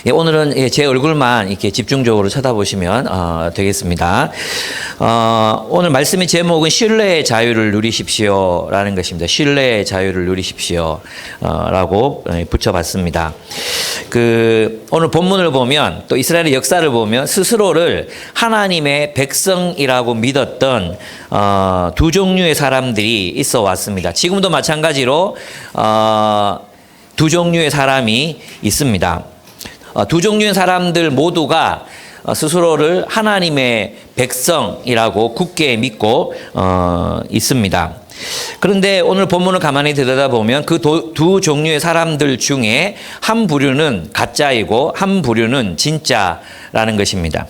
예, 오늘은 제 얼굴만 이렇게 집중적으로 쳐다보시면 되겠습니다. 오늘 말씀의 제목은 신뢰의 자유를 누리십시오라는 것입니다. 신뢰의 자유를 누리십시오 라고 붙여봤습니다. 오늘 본문을 보면 또 이스라엘의 역사를 보면 스스로를 하나님의 백성이라고 믿었던 두 종류의 사람들이 있어 왔습니다. 지금도 마찬가지로 두 종류의 사람이 있습니다. 두 종류의 사람들 모두가 스스로를 하나님의 백성이라고 굳게 믿고 있습니다. 그런데 오늘 본문을 가만히 들여다보면 그 두 종류의 사람들 중에 한 부류는 가짜이고 한 부류는 진짜라는 것입니다.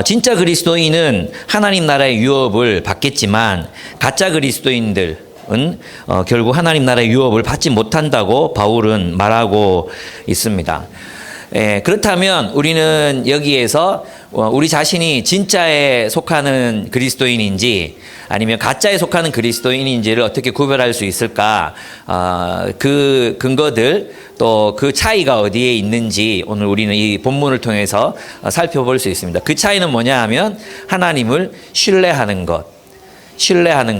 진짜 그리스도인은 하나님 나라의 유업을 받겠지만 가짜 그리스도인들 결국 하나님 나라의 유업을 받지 못한다고 바울은 말하고 있습니다. 그렇다면 우리는 여기에서 우리 자신이 진짜에 속하는 그리스도인인지 아니면 가짜에 속하는 그리스도인인지를 어떻게 구별할 수 있을까? 그 근거들 또 그 차이가 어디에 있는지 오늘 우리는 이 본문을 통해서 살펴볼 수 있습니다. 그 차이는 뭐냐 하면 하나님을 신뢰하는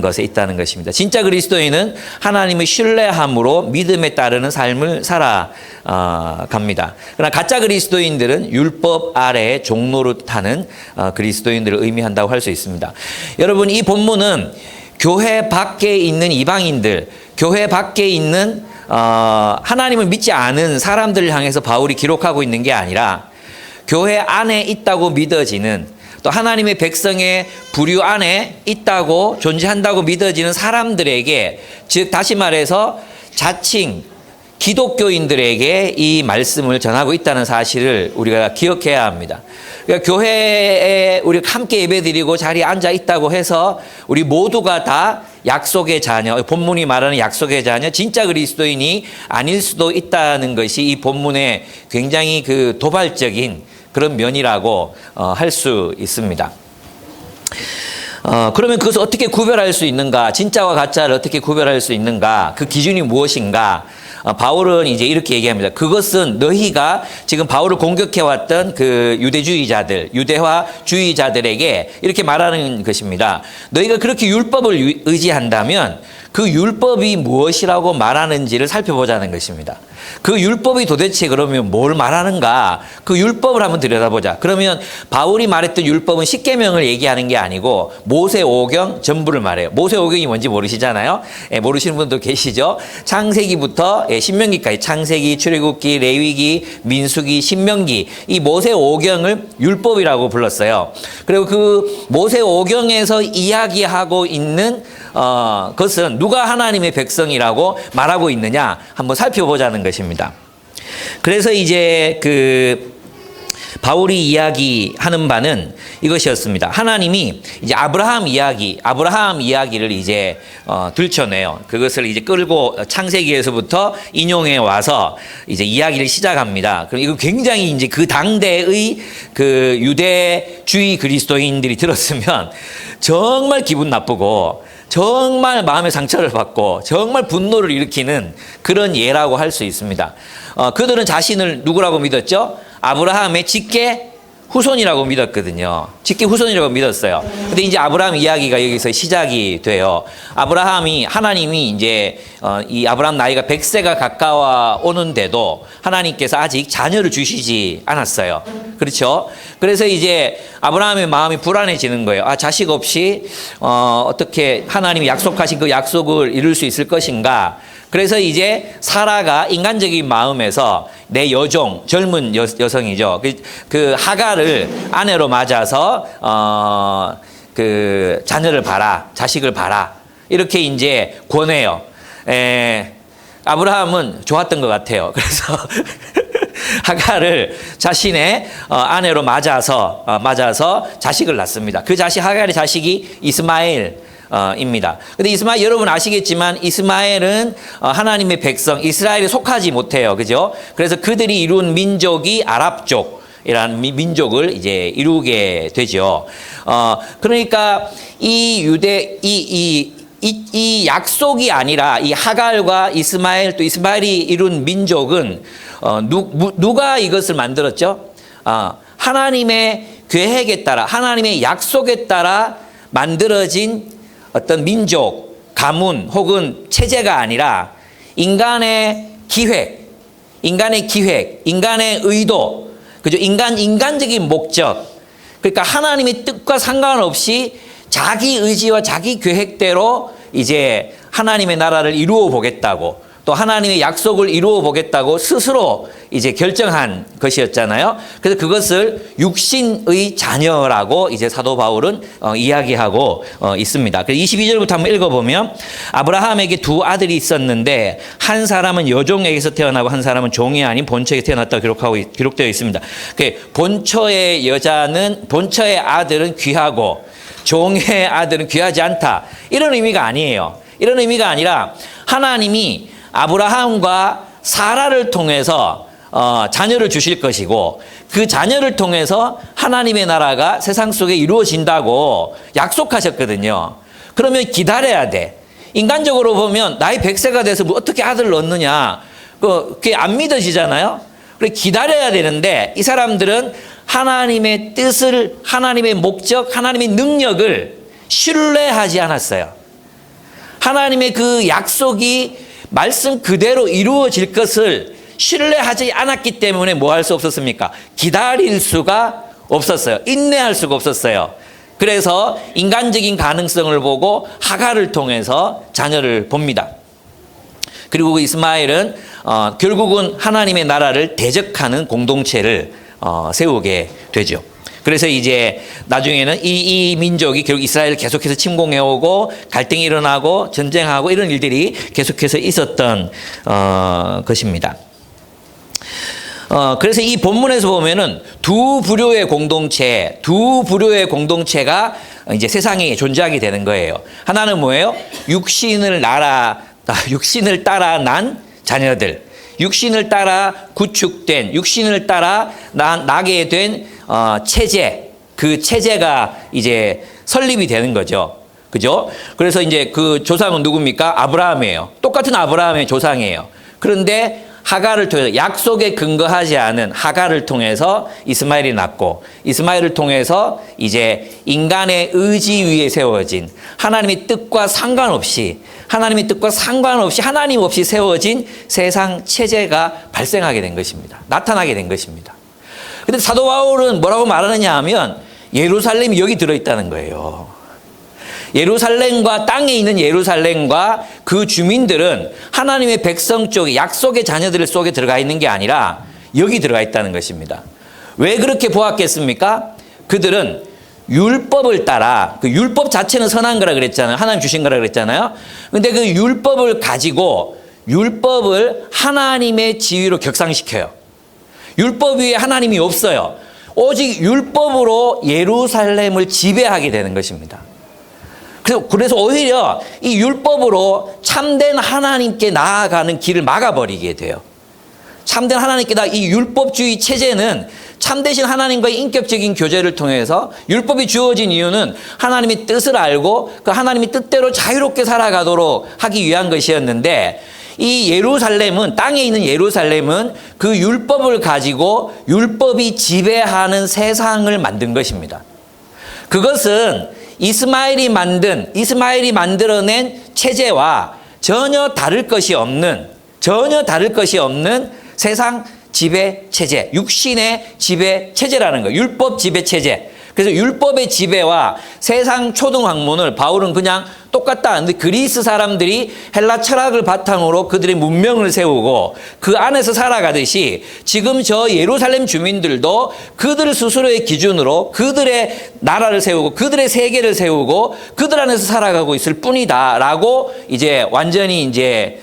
것에 있다는 것입니다. 진짜 그리스도인은 하나님을 신뢰함으로 믿음에 따르는 삶을 살아갑니다. 그러나 가짜 그리스도인들은 율법 아래에 종노릇하는 그리스도인들을 의미한다고 할 수 있습니다. 여러분, 이 본문은 교회 밖에 있는 이방인들, 교회 밖에 있는 하나님을 믿지 않은 사람들을 향해서 바울이 기록하고 있는 게 아니라 교회 안에 있다고 믿어지는 또 하나님의 백성의 부류 안에 있다고 존재한다고 믿어지는 사람들에게, 즉 다시 말해서 자칭 기독교인들에게 이 말씀을 전하고 있다는 사실을 우리가 기억해야 합니다. 그러니까 교회에 우리가 함께 예배드리고 자리에 앉아 있다고 해서 우리 모두가 다 약속의 자녀, 본문이 말하는 약속의 자녀, 진짜 그리스도인이 아닐 수도 있다는 것이 이 본문의 굉장히 도발적인 그런 면이라고 할 수 있습니다. 그러면 그것을 어떻게 구별할 수 있는가? 진짜와 가짜를 어떻게 구별할 수 있는가? 그 기준이 무엇인가? 바울은 이제 이렇게 얘기합니다. 그것은 너희가 지금 바울을 공격해왔던 그 유대화주의자들에게 이렇게 말하는 것입니다. 너희가 그렇게 율법을 의지한다면 그 율법이 무엇이라고 말하는지를 살펴보자는 것입니다. 그 율법이 도대체 그러면 뭘 말하는가? 그 율법을 한번 들여다보자. 그러면 바울이 말했던 율법은 십계명을 얘기하는 게 아니고 모세 오경 전부를 말해요. 모세 오경이 뭔지 모르시잖아요. 모르시는 분도 계시죠. 창세기부터 신명기까지, 창세기, 출애굽기, 레위기, 민수기, 신명기, 이 모세 오경을 율법이라고 불렀어요. 그리고 그 모세 오경에서 이야기하고 있는 것은 누가 하나님의 백성이라고 말하고 있느냐 한번 살펴보자는 것입니다. 그래서 이제 바울이 이야기하는 바는 이것이었습니다. 하나님이 이제 아브라함 이야기를 이제 들춰내요. 그것을 이제 끌고 창세기에서부터 인용해 와서 이제 이야기를 시작합니다. 그럼 이거 굉장히 이제 그 당대의 그 유대주의 그리스도인들이 들었으면 정말 기분 나쁘고 정말 마음의 상처를 받고 정말 분노를 일으키는 그런 예라고 할 수 있습니다. 그들은 자신을 누구라고 믿었죠? 아브라함의 직계 후손이라고 믿었거든요. 직계 후손이라고 믿었어요. 근데 이제 아브라함 이야기가 여기서 시작이 돼요. 하나님이 이제 이 아브라함 나이가 100세가 가까워 오는데도 하나님께서 아직 자녀를 주시지 않았어요. 그렇죠? 그래서 이제 아브라함의 마음이 불안해지는 거예요. 자식 없이 어떻게 하나님이 약속하신 그 약속을 이룰 수 있을 것인가? 그래서 이제 사라가 인간적인 마음에서 내 여종, 젊은 여성이죠. 그 하갈을 아내로 맞아서 그 자녀를 봐라, 자식을 봐라. 이렇게 이제 권해요. 아브라함은 좋았던 것 같아요. 그래서 하갈을 자신의 아내로 맞아서 자식을 낳습니다. 그 하갈의 자식이 이스마엘 입니다. 근데 이스마엘 여러분 아시겠지만 이스마엘은 하나님의 백성 이스라엘에 속하지 못해요. 그죠? 그래서 그들이 이룬 민족이 아랍족이라는 민족을 이제 이루게 되죠. 그러니까 이 이 약속이 아니라 이 하갈과 이스마엘 또 이스마엘이 이룬 민족은 누가 이것을 만들었죠? 하나님의 계획에 따라 하나님의 약속에 따라 만들어진 어떤 민족, 가문 혹은 체제가 아니라 인간의 기획, 인간의 의도, 그죠? 인간적인 목적. 그러니까 하나님의 뜻과 상관없이 자기 의지와 자기 계획대로 이제 하나님의 나라를 이루어 보겠다고, 또 하나님의 약속을 이루어 보겠다고 스스로 이제 결정한 것이었잖아요. 그래서 그것을 육신의 자녀라고 이제 사도 바울은 이야기하고 있습니다. 그래서 22절부터 한번 읽어보면, 아브라함에게 두 아들이 있었는데 한 사람은 여종에게서 태어나고 한 사람은 종이 아닌 본처에게 태어났다고 기록되어 있습니다. 본처의 아들은 귀하고 종의 아들은 귀하지 않다, 이런 의미가 아니에요. 이런 의미가 아니라 하나님이 아브라함과 사라를 통해서 자녀를 주실 것이고, 그 자녀를 통해서 하나님의 나라가 세상 속에 이루어진다고 약속하셨거든요. 그러면 기다려야 돼. 인간적으로 보면 나이 100세가 돼서 뭐 어떻게 아들을 얻느냐, 그게 안 믿어지잖아요. 그래 기다려야 되는데, 이 사람들은 하나님의 뜻을, 하나님의 목적, 하나님의 능력을 신뢰하지 않았어요. 하나님의 그 약속이 말씀 그대로 이루어질 것을 신뢰하지 않았기 때문에 뭐 할 수 없었습니까? 기다릴 수가 없었어요. 인내할 수가 없었어요. 그래서 인간적인 가능성을 보고 하갈을 통해서 자녀를 봅니다. 그리고 그 이스마엘은 결국은 하나님의 나라를 대적하는 공동체를 세우게 되죠. 그래서 이제 나중에는 이 민족이 결국 이스라엘을 계속해서 침공해오고 갈등이 일어나고 전쟁하고 이런 일들이 계속해서 있었던 것입니다. 그래서 이 본문에서 보면은 두 부류의 공동체가 이제 세상에 존재하게 되는 거예요. 하나는 뭐예요? 육신을 따라 난 자녀들, 육신을 따라 구축된, 육신을 따라 나게 된 체제, 그 체제가 이제 설립이 되는 거죠. 그죠? 그래서 이제 그 조상은 누굽니까? 아브라함이에요. 똑같은 아브라함의 조상이에요. 그런데 하갈을 통해서, 약속에 근거하지 않은 하갈을 통해서 이스마엘이 났고, 이스마엘을 통해서 이제 인간의 의지 위에 세워진, 하나님의 뜻과 상관없이 하나님 없이 세워진 세상 체제가 발생하게 된 것입니다. 나타나게 된 것입니다. 근데 사도 바울은 뭐라고 말하느냐 하면, 예루살렘이 여기 들어있다는 거예요. 땅에 있는 예루살렘과 그 주민들은 하나님의 백성 쪽에, 약속의 자녀들 속에 들어가 있는 게 아니라 여기 들어가 있다는 것입니다. 왜 그렇게 보았겠습니까? 그들은 율법을 따라, 그 율법 자체는 선한 거라 그랬잖아요. 하나님 주신 거라 그랬잖아요. 근데 그 율법을 가지고 율법을 하나님의 지위로 격상시켜요. 율법 위에 하나님이 없어요. 오직 율법으로 예루살렘을 지배하게 되는 것입니다. 그래서 오히려 이 율법으로 참된 하나님께 나아가는 길을 막아버리게 돼요. 참된 하나님께 이 율법주의 체제는 참되신 하나님과의 인격적인 교제를 통해서, 율법이 주어진 이유는 하나님의 뜻을 알고 그 하나님의 뜻대로 자유롭게 살아가도록 하기 위한 것이었는데, 이 예루살렘은, 땅에 있는 예루살렘은 그 율법을 가지고 율법이 지배하는 세상을 만든 것입니다. 그것은 이스마엘이 만들어낸 체제와 전혀 다를 것이 없는 세상 지배 체제, 육신의 지배 체제라는 거예요. 율법 지배 체제. 그래서 율법의 지배와 세상 초등 학문을 바울은 그냥 똑같다. 근데 그리스 사람들이 헬라 철학을 바탕으로 그들의 문명을 세우고 그 안에서 살아가듯이, 지금 저 예루살렘 주민들도 그들 스스로의 기준으로 그들의 나라를 세우고 그들의 세계를 세우고 그들 안에서 살아가고 있을 뿐이다라고 이제 완전히 이제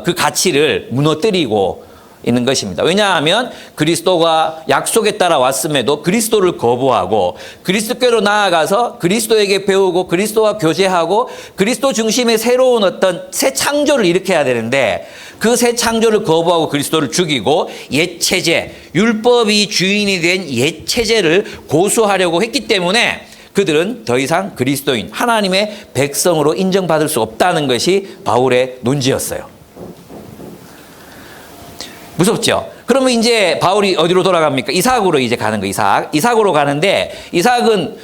그 가치를 무너뜨리고 있는 것입니다. 왜냐하면 그리스도가 약속에 따라 왔음에도 그리스도를 거부하고 그리스도께로 나아가서 그리스도에게 배우고 그리스도와 교제하고 그리스도 중심의 새로운 어떤 새 창조를 일으켜야 되는데, 그 새 창조를 거부하고 그리스도를 죽이고 옛 체제, 율법이 주인이 된 옛 체제를 고수하려고 했기 때문에 그들은 더 이상 그리스도인, 하나님의 백성으로 인정받을 수 없다는 것이 바울의 논지였어요. 무섭죠? 그러면 이제 바울이 어디로 돌아갑니까? 이삭으로 이제 가는 거예요. 이삭으로 가는데, 이삭은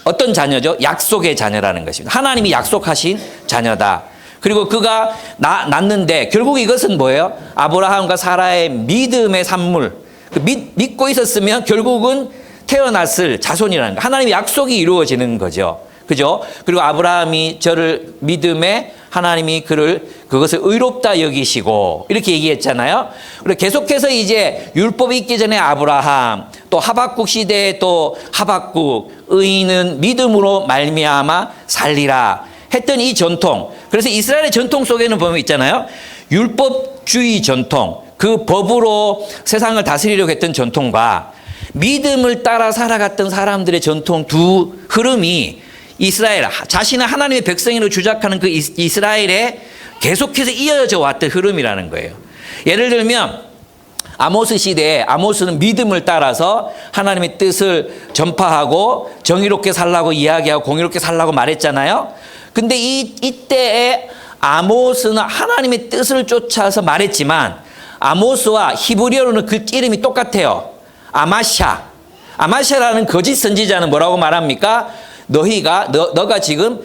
어떤 자녀죠? 약속의 자녀라는 것입니다. 하나님이 약속하신 자녀다. 그리고 그가 낳는데 결국 이것은 뭐예요? 아브라함과 사라의 믿음의 산물. 믿고 있었으면 결국은 태어났을 자손이라는 거. 하나님의 약속이 이루어지는 거죠. 그죠? 그리고 아브라함이 저를 믿음에 하나님이 그것을 의롭다 여기시고 이렇게 얘기했잖아요. 그리고 계속해서 이제 율법이 있기 전에 아브라함, 또 하박국 시대에 또 하박국, 의인은 믿음으로 말미암아 살리라 했던 이 전통. 그래서 이스라엘의 전통 속에는 보면 있잖아요. 율법주의 전통, 그 법으로 세상을 다스리려고 했던 전통과 믿음을 따라 살아갔던 사람들의 전통 두 흐름이 이스라엘, 자신은 하나님의 백성으로 주장하는 그 이스라엘에 계속해서 이어져 왔던 흐름이라는 거예요. 예를 들면 아모스 시대에 아모스는 믿음을 따라서 하나님의 뜻을 전파하고 정의롭게 살라고 이야기하고 공의롭게 살라고 말했잖아요. 근데 이때에 아모스는 하나님의 뜻을 쫓아서 말했지만 아모스와 히브리어로는 그 이름이 똑같아요. 아마샤라는 거짓 선지자는 뭐라고 말합니까? 너가 지금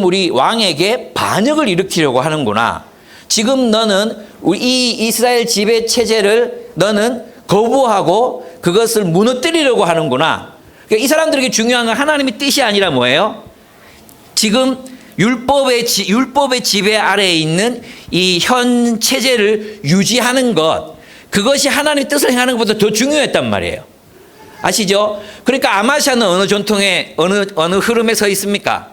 우리 왕에게 반역을 일으키려고 하는구나. 지금 너는 이 이스라엘 지배 체제를 너는 거부하고 그것을 무너뜨리려고 하는구나. 그러니까 이 사람들에게 중요한 건 하나님의 뜻이 아니라 뭐예요? 지금 율법의 지배 아래에 있는 이 현 체제를 유지하는 것, 그것이 하나님의 뜻을 행하는 것보다 더 중요했단 말이에요. 아시죠? 그러니까 아마샤는 어느 전통에 어느 흐름에 서 있습니까?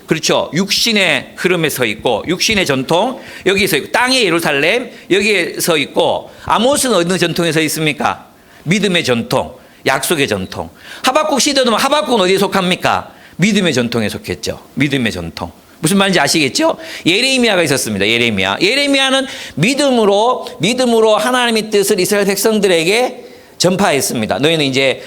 그렇죠. 육신의 흐름에 서 있고 육신의 전통 여기에 서 있고 땅의 예루살렘 여기에 서 있고, 아모스는 어느 전통에 서 있습니까? 믿음의 전통, 약속의 전통. 하박국 시대도 하박국은 어디에 속합니까? 믿음의 전통에 속했죠. 믿음의 전통. 무슨 말인지 아시겠죠? 예레미야가 있었습니다. 예레미야는 믿음으로 하나님의 뜻을 이스라엘 백성들에게 전파했습니다. 너희는 이제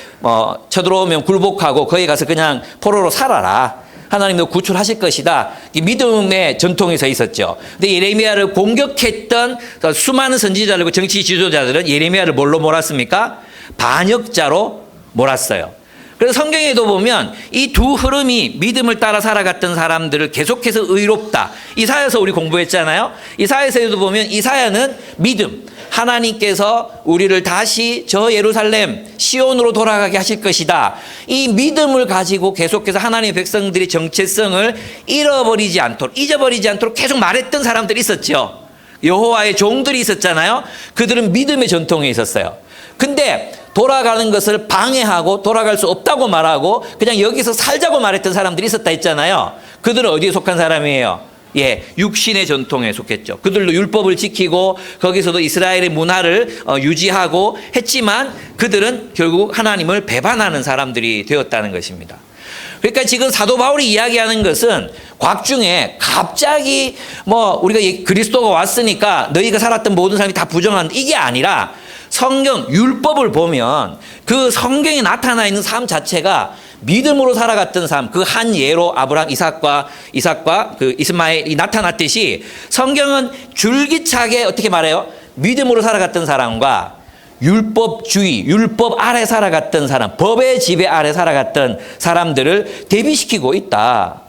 쳐들어오면 굴복하고 거기 가서 그냥 포로로 살아라. 하나님도 구출하실 것이다. 믿음의 전통에 서 있었죠. 근데 예레미야를 공격했던 수많은 선지자들과 정치 지도자들은 예레미야를 뭘로 몰았습니까? 반역자로 몰았어요. 그래서 성경에도 보면 이 두 흐름이 믿음을 따라 살아갔던 사람들을 계속해서 의롭다. 이사야서 우리 공부했잖아요. 이사야서에도 보면 이사야는 믿음, 하나님께서 우리를 다시 저 예루살렘 시온으로 돌아가게 하실 것이다. 이 믿음을 가지고 계속해서 하나님의 백성들의 정체성을 잊어버리지 않도록 계속 말했던 사람들이 있었죠. 여호와의 종들이 있었잖아요. 그들은 믿음의 전통에 있었어요. 근데 돌아가는 것을 방해하고 돌아갈 수 없다고 말하고 그냥 여기서 살자고 말했던 사람들이 있었다 했잖아요. 그들은 어디에 속한 사람이에요? 육신의 전통에 속했죠. 그들도 율법을 지키고 거기서도 이스라엘의 문화를 유지하고 했지만 그들은 결국 하나님을 배반하는 사람들이 되었다는 것입니다. 그러니까 지금 사도 바울이 이야기하는 것은 곽중에 갑자기 우리가 그리스도가 왔으니까 너희가 살았던 모든 사람이 다 부정한다, 이게 아니라 성경 율법을 보면 그 성경에 나타나 있는 삶 자체가 믿음으로 살아갔던 삶, 그 한 예로 아브라함, 이삭과 그 이스마엘이 나타났듯이 성경은 줄기차게 어떻게 말해요? 믿음으로 살아갔던 사람과 율법주의, 율법 아래 살아갔던 사람, 법의 지배 아래 살아갔던 사람들을 대비시키고 있다.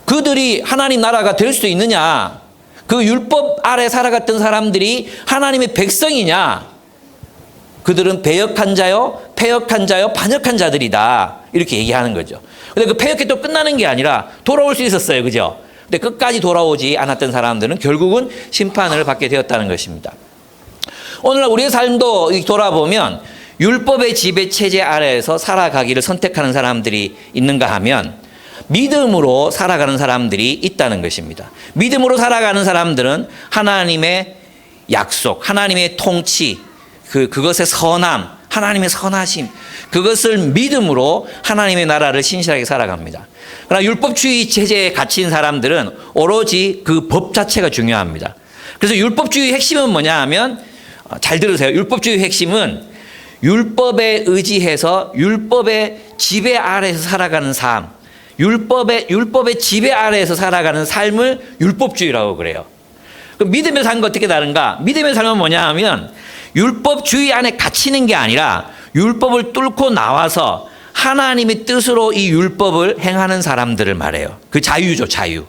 그들이 하나님 나라가 될 수 있느냐? 그 율법 아래 살아갔던 사람들이 하나님의 백성이냐? 그들은 배역한 자요, 패역한 자요, 반역한 자들이다. 이렇게 얘기하는 거죠. 근데 그 패역이 또 끝나는 게 아니라 돌아올 수 있었어요. 그죠? 근데 끝까지 돌아오지 않았던 사람들은 결국은 심판을 받게 되었다는 것입니다. 오늘날 우리의 삶도 돌아보면 율법의 지배 체제 아래에서 살아가기를 선택하는 사람들이 있는가 하면 믿음으로 살아가는 사람들이 있다는 것입니다. 믿음으로 살아가는 사람들은 하나님의 약속, 하나님의 통치, 그것의 선함, 하나님의 선하심, 그것을 믿음으로 하나님의 나라를 신실하게 살아갑니다. 그러나 율법주의 체제에 갇힌 사람들은 오로지 그 법 자체가 중요합니다. 그래서 율법주의 핵심은 뭐냐 하면, 잘 들으세요. 율법주의 핵심은 율법에 의지해서 율법의 지배 아래에서 살아가는 삶, 율법의 지배 아래에서 살아가는 삶을 율법주의라고 그래요. 그럼 믿음의 삶과 어떻게 다른가? 믿음의 삶은 뭐냐 하면 율법주의 안에 갇히는 게 아니라 율법을 뚫고 나와서 하나님의 뜻으로 이 율법을 행하는 사람들을 말해요. 그 자유죠, 자유.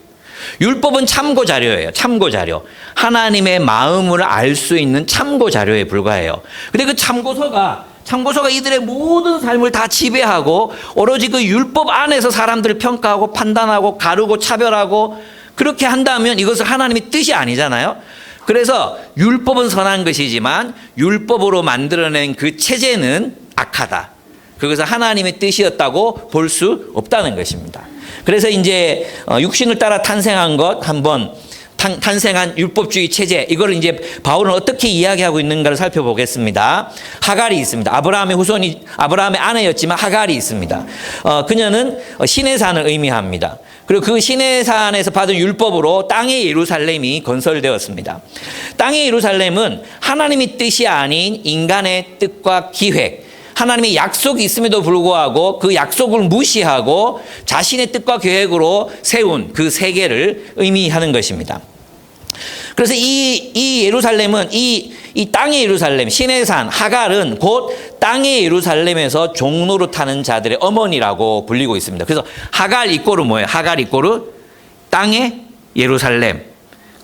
율법은 참고 자료예요. 참고 자료. 하나님의 마음을 알 수 있는 참고 자료에 불과해요. 근데 그 참고서가 이들의 모든 삶을 다 지배하고 오로지 그 율법 안에서 사람들을 평가하고 판단하고 가르고 차별하고 그렇게 한다면 이것은 하나님의 뜻이 아니잖아요. 그래서 율법은 선한 것이지만 율법으로 만들어낸 그 체제는 악하다. 그것은 하나님의 뜻이었다고 볼 수 없다는 것입니다. 그래서 이제 육신을 따라 탄생한 것 한번 탄생한 율법주의 체제 이거를 이제 바울은 어떻게 이야기하고 있는가를 살펴보겠습니다. 하갈이 있습니다. 아브라함의 아내였지만 하갈이 있습니다. 그녀는 시내산을 의미합니다. 그리고 그 시내산에서 받은 율법으로 땅의 예루살렘이 건설되었습니다. 땅의 예루살렘은 하나님의 뜻이 아닌 인간의 뜻과 기획, 하나님의 약속이 있음에도 불구하고 그 약속을 무시하고 자신의 뜻과 계획으로 세운 그 세계를 의미하는 것입니다. 그래서 이 예루살렘은 이 땅의 예루살렘, 시내산, 하갈은 곧 땅의 예루살렘에서 종로를 타는 자들의 어머니라고 불리고 있습니다. 그래서 하갈 이꼬르 뭐예요? 하갈 이꼬르 땅의 예루살렘.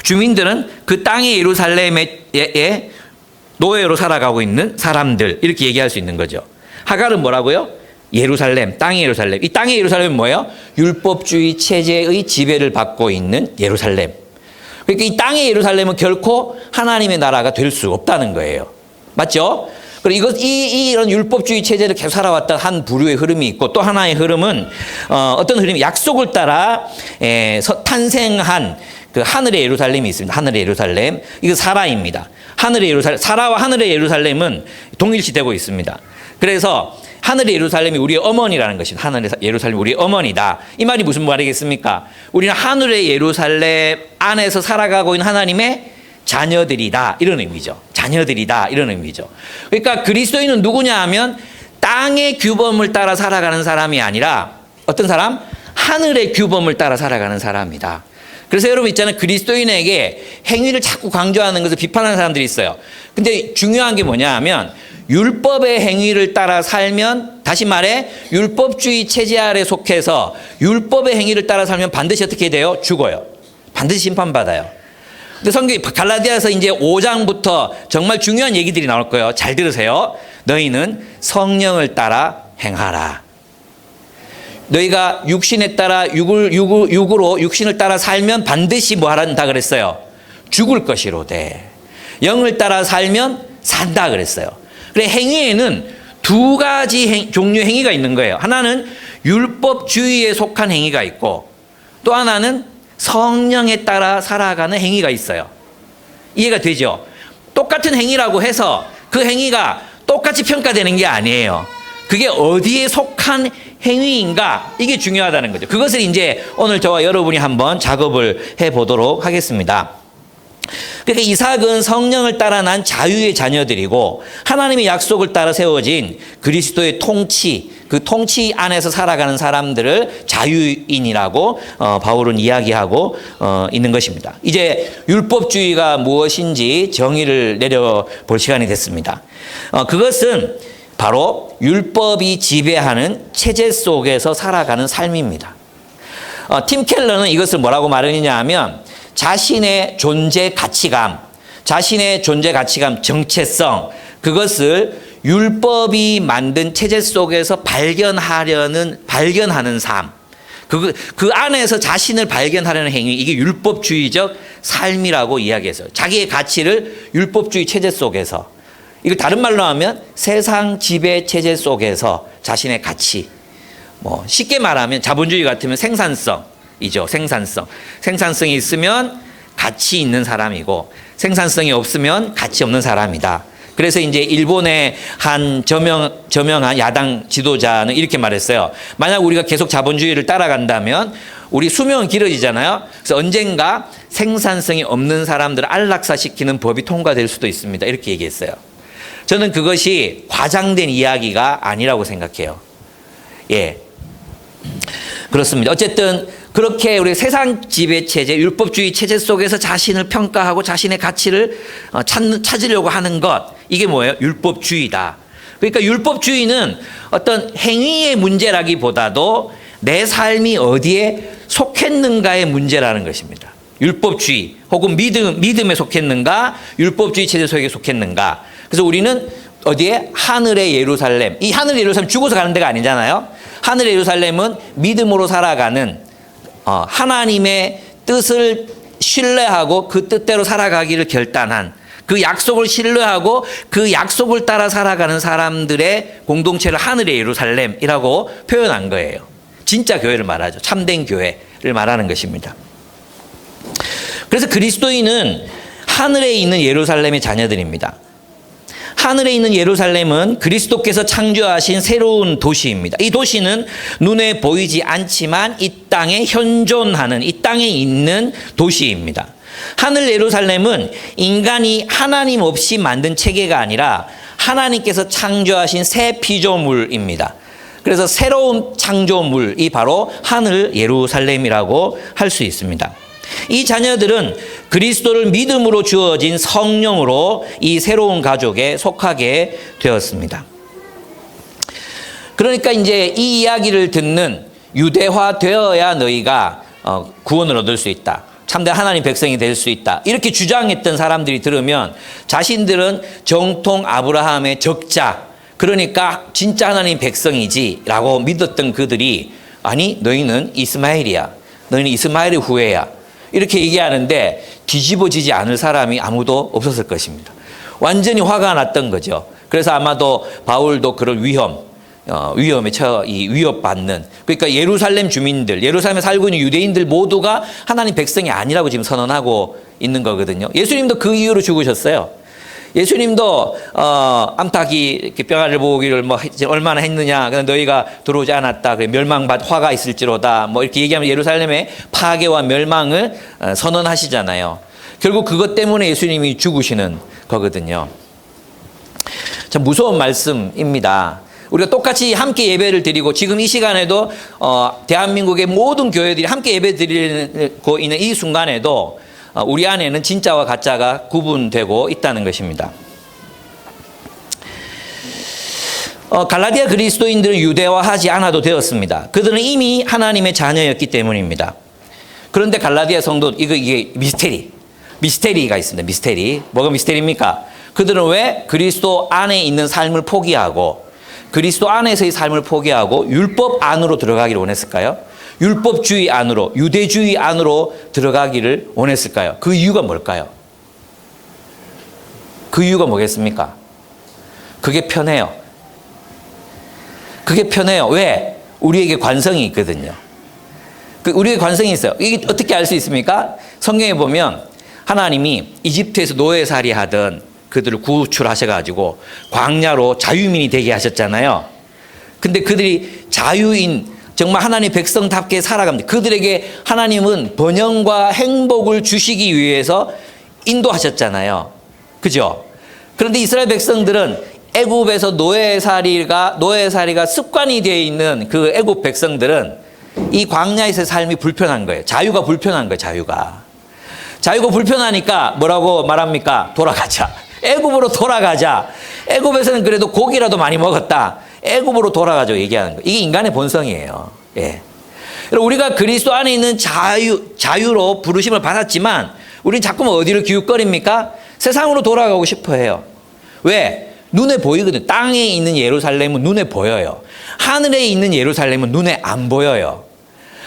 주민들은 그 땅의 예루살렘에 노예로 살아가고 있는 사람들 이렇게 얘기할 수 있는 거죠. 하갈은 뭐라고요? 예루살렘, 땅의 예루살렘. 이 땅의 예루살렘은 뭐예요? 율법주의 체제의 지배를 받고 있는 예루살렘. 그러니까 이 땅의 예루살렘은 결코 하나님의 나라가 될 수 없다는 거예요. 맞죠? 그리고 이런 율법주의 체제를 계속 살아왔던 한 부류의 흐름이 있고 또 하나의 흐름은 어떤 흐름이 약속을 따라 탄생한 그 하늘의 예루살렘이 있습니다. 하늘의 예루살렘. 이거 사라입니다. 하늘의 예루살렘, 사라와 하늘의 예루살렘은 동일시되고 있습니다. 그래서 하늘의 예루살렘이 우리의 어머니라는 것입니다. 하늘의 예루살렘이 우리의 어머니다. 이 말이 무슨 말이겠습니까? 우리는 하늘의 예루살렘 안에서 살아가고 있는 하나님의 자녀들이다. 이런 의미죠. 자녀들이다. 이런 의미죠. 그러니까 그리스도인은 누구냐 하면 땅의 규범을 따라 살아가는 사람이 아니라 어떤 사람? 하늘의 규범을 따라 살아가는 사람이다. 그래서 여러분 있잖아요. 그리스도인에게 행위를 자꾸 강조하는 것을 비판하는 사람들이 있어요. 근데 중요한 게 뭐냐 하면 율법의 행위를 따라 살면 다시 말해 율법주의 체제 아래 속해서 율법의 행위를 따라 살면 반드시 어떻게 돼요? 죽어요. 반드시 심판받아요. 근데 성경 갈라디아서 이제 5장부터 정말 중요한 얘기들이 나올 거예요. 잘 들으세요. 너희는 성령을 따라 행하라. 너희가 육신에 따라 육으로 육신을 따라 살면 반드시 뭐 하란다 그랬어요? 죽을 것이로되 영을 따라 살면 산다 그랬어요. 그래 행위에는 두 가지 종류의 행위가 있는 거예요. 하나는 율법주의에 속한 행위가 있고 또 하나는 성령에 따라 살아가는 행위가 있어요. 이해가 되죠? 똑같은 행위라고 해서 그 행위가 똑같이 평가되는 게 아니에요. 그게 어디에 속한 행위인가 이게 중요하다는 거죠. 그것을 이제 오늘 저와 여러분이 한번 작업을 해보도록 하겠습니다. 그러니까 이삭은 성령을 따라 난 자유의 자녀들이고 하나님의 약속을 따라 세워진 그리스도의 통치, 그 통치 안에서 살아가는 사람들을 자유인이라고 바울은 이야기하고 있는 것입니다. 이제 율법주의가 무엇인지 정의를 내려볼 시간이 됐습니다. 그것은 바로 율법이 지배하는 체제 속에서 살아가는 삶입니다. 팀 켈러는 이것을 뭐라고 말하느냐 하면 자신의 존재 가치감, 정체성, 그것을 율법이 만든 체제 속에서 발견하는 삶. 그 안에서 자신을 발견하려는 행위, 이게 율법주의적 삶이라고 이야기했어요. 자기의 가치를 율법주의 체제 속에서. 이걸 다른 말로 하면 세상 지배 체제 속에서 자신의 가치. 쉽게 말하면 자본주의 같으면 생산성이죠. 생산성이 있으면 가치 있는 사람이고 생산성이 없으면 가치 없는 사람이다. 그래서 이제 일본의 한 저명한 야당 지도자는 이렇게 말했어요. 만약 우리가 계속 자본주의를 따라간다면 우리 수명은 길어지잖아요. 그래서 언젠가 생산성이 없는 사람들을 안락사시키는 법이 통과될 수도 있습니다. 이렇게 얘기했어요. 저는 그것이 과장된 이야기가 아니라고 생각해요. 예. 그렇습니다. 어쨌든 그렇게 우리 세상 지배 체제, 율법주의 체제 속에서 자신을 평가하고 자신의 가치를 찾으려고 하는 것, 이게 뭐예요? 율법주의다. 그러니까 율법주의는 어떤 행위의 문제라기보다도 내 삶이 어디에 속했는가의 문제라는 것입니다. 율법주의 혹은 믿음에 속했는가, 율법주의 체제 속에 속했는가. 그래서 우리는 어디에? 하늘의 예루살렘. 이 하늘의 예루살렘 죽어서 가는 데가 아니잖아요. 하늘의 예루살렘은 믿음으로 살아가는 하나님의 뜻을 신뢰하고 그 뜻대로 살아가기를 결단한, 그 약속을 신뢰하고 그 약속을 따라 살아가는 사람들의 공동체를 하늘의 예루살렘이라고 표현한 거예요. 진짜 교회를 말하죠. 참된 교회를 말하는 것입니다. 그래서 그리스도인은 하늘에 있는 예루살렘의 자녀들입니다. 하늘에 있는 예루살렘은 그리스도께서 창조하신 새로운 도시입니다. 이 도시는 눈에 보이지 않지만 이 땅에 현존하는, 이 땅에 있는 도시입니다. 하늘 예루살렘은 인간이 하나님 없이 만든 체계가 아니라 하나님께서 창조하신 새 피조물입니다. 그래서 새로운 창조물이 바로 하늘 예루살렘이라고 할 수 있습니다. 이 자녀들은 그리스도를 믿음으로 주어진 성령으로 이 새로운 가족에 속하게 되었습니다. 그러니까 이제 이 이야기를 듣는 유대화 되어야 너희가 구원을 얻을 수 있다. 참된 하나님 백성이 될 수 있다. 이렇게 주장했던 사람들이 들으면 자신들은 정통 아브라함의 적자, 그러니까 진짜 하나님 백성이지 라고 믿었던 그들이, 아니 너희는 이스마엘이야, 너희는 이스마엘의 후예야, 이렇게 얘기하는데 뒤집어지지 않을 사람이 아무도 없었을 것입니다. 완전히 화가 났던 거죠. 그래서 아마도 바울도 그런 위험에 위협받는, 그러니까 예루살렘 주민들, 예루살렘에 살고 있는 유대인들 모두가 하나님 백성이 아니라고 지금 선언하고 있는 거거든요. 예수님도 그 이유로 죽으셨어요. 예수님도 암탉이 이렇게 뼈를 보기를 뭐 얼마나 했느냐, 너희가 들어오지 않았다, 멸망받 화가 있을지로다, 뭐 이렇게 얘기하면 예루살렘의 파괴와 멸망을 선언하시잖아요. 결국 그것 때문에 예수님이 죽으시는 거거든요. 참 무서운 말씀입니다. 우리가 똑같이 함께 예배를 드리고 지금 이 시간에도 대한민국의 모든 교회들이 함께 예배 드리고 있는 이 순간에도 우리 안에는 진짜와 가짜가 구분되고 있다는 것입니다. 갈라디아 그리스도인들은 유대화하지 않아도 되었습니다. 그들은 이미 하나님의 자녀였기 때문입니다. 그런데 갈라디아 성도, 이게 미스테리가 있습니다. 미스테리. 뭐가 미스테리입니까? 그들은 왜 그리스도 안에 있는 삶을 포기하고, 그리스도 안에서의 삶을 포기하고 율법 안으로 들어가기를 원했을까요? 율법주의 안으로, 유대주의 안으로 들어가기를 원했을까요? 그 이유가 뭘까요? 그 이유가 뭐겠습니까? 그게 편해요. 그게 편해요. 왜? 우리에게 관성이 있거든요. 우리에게 관성이 있어요. 이게 어떻게 알 수 있습니까? 성경에 보면 하나님이 이집트에서 노예살이 하던 그들을 구출하셔가지고 광야로 자유민이 되게 하셨잖아요. 근데 그들이 자유인, 정말 하나님 백성답게 살아갑니다. 그들에게 하나님은 번영과 행복을 주시기 위해서 인도하셨잖아요. 그죠? 그런데 이스라엘 백성들은 애굽에서 노예살이가 습관이 되어 있는 그 애굽 백성들은 이 광야에서의 삶이 불편한 거예요. 자유가 불편한 거예요. 자유가 불편하니까 뭐라고 말합니까? 돌아가자. 애굽으로 돌아가자. 애굽에서는 그래도 고기라도 많이 먹었다. 애굽으로 돌아가죠. 얘기하는 거. 이게 인간의 본성이에요. 예. 우리가 그리스도 안에 있는 자유로 부르심을 받았지만 우리는 자꾸만 어디로 기웃거립니까? 세상으로 돌아가고 싶어 해요. 왜? 눈에 보이거든. 땅에 있는 예루살렘은 눈에 보여요. 하늘에 있는 예루살렘은 눈에 안 보여요.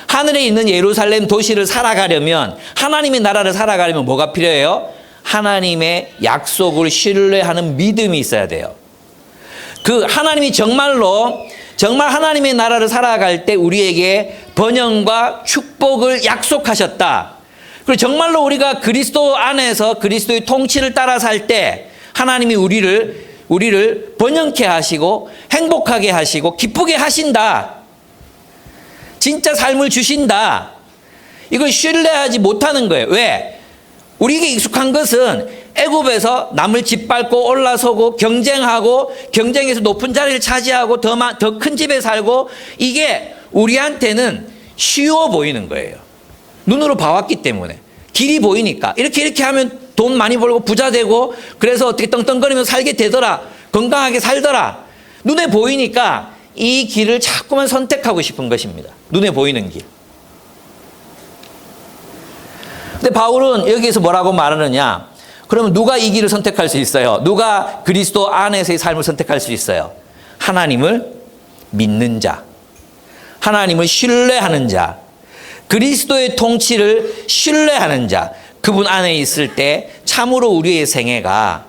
하늘에 있는 예루살렘 도시를 살아가려면, 하나님의 나라를 살아가려면 뭐가 필요해요? 하나님의 약속을 신뢰하는 믿음이 있어야 돼요. 그 하나님이 정말 하나님의 나라를 살아갈 때 우리에게 번영과 축복을 약속하셨다. 그리고 정말로 우리가 그리스도 안에서 그리스도의 통치를 따라 살 때 하나님이 우리를 번영케 하시고 행복하게 하시고 기쁘게 하신다. 진짜 삶을 주신다. 이걸 신뢰하지 못하는 거예요. 왜? 우리에게 익숙한 것은 애굽에서 남을 짓밟고 올라서고 경쟁하고 경쟁에서 높은 자리를 차지하고 더 큰 집에 살고 이게 우리한테는 쉬워 보이는 거예요. 눈으로 봐왔기 때문에. 길이 보이니까. 이렇게 하면 돈 많이 벌고 부자 되고 그래서 어떻게 떵떵거리면서 살게 되더라. 건강하게 살더라. 눈에 보이니까 이 길을 자꾸만 선택하고 싶은 것입니다. 눈에 보이는 길. 근데 바울은 여기에서 뭐라고 말하느냐? 그러면 누가 이 길을 선택할 수 있어요? 누가 그리스도 안에서의 삶을 선택할 수 있어요? 하나님을 믿는 자, 하나님을 신뢰하는 자, 그리스도의 통치를 신뢰하는 자, 그분 안에 있을 때 참으로 우리의 생애가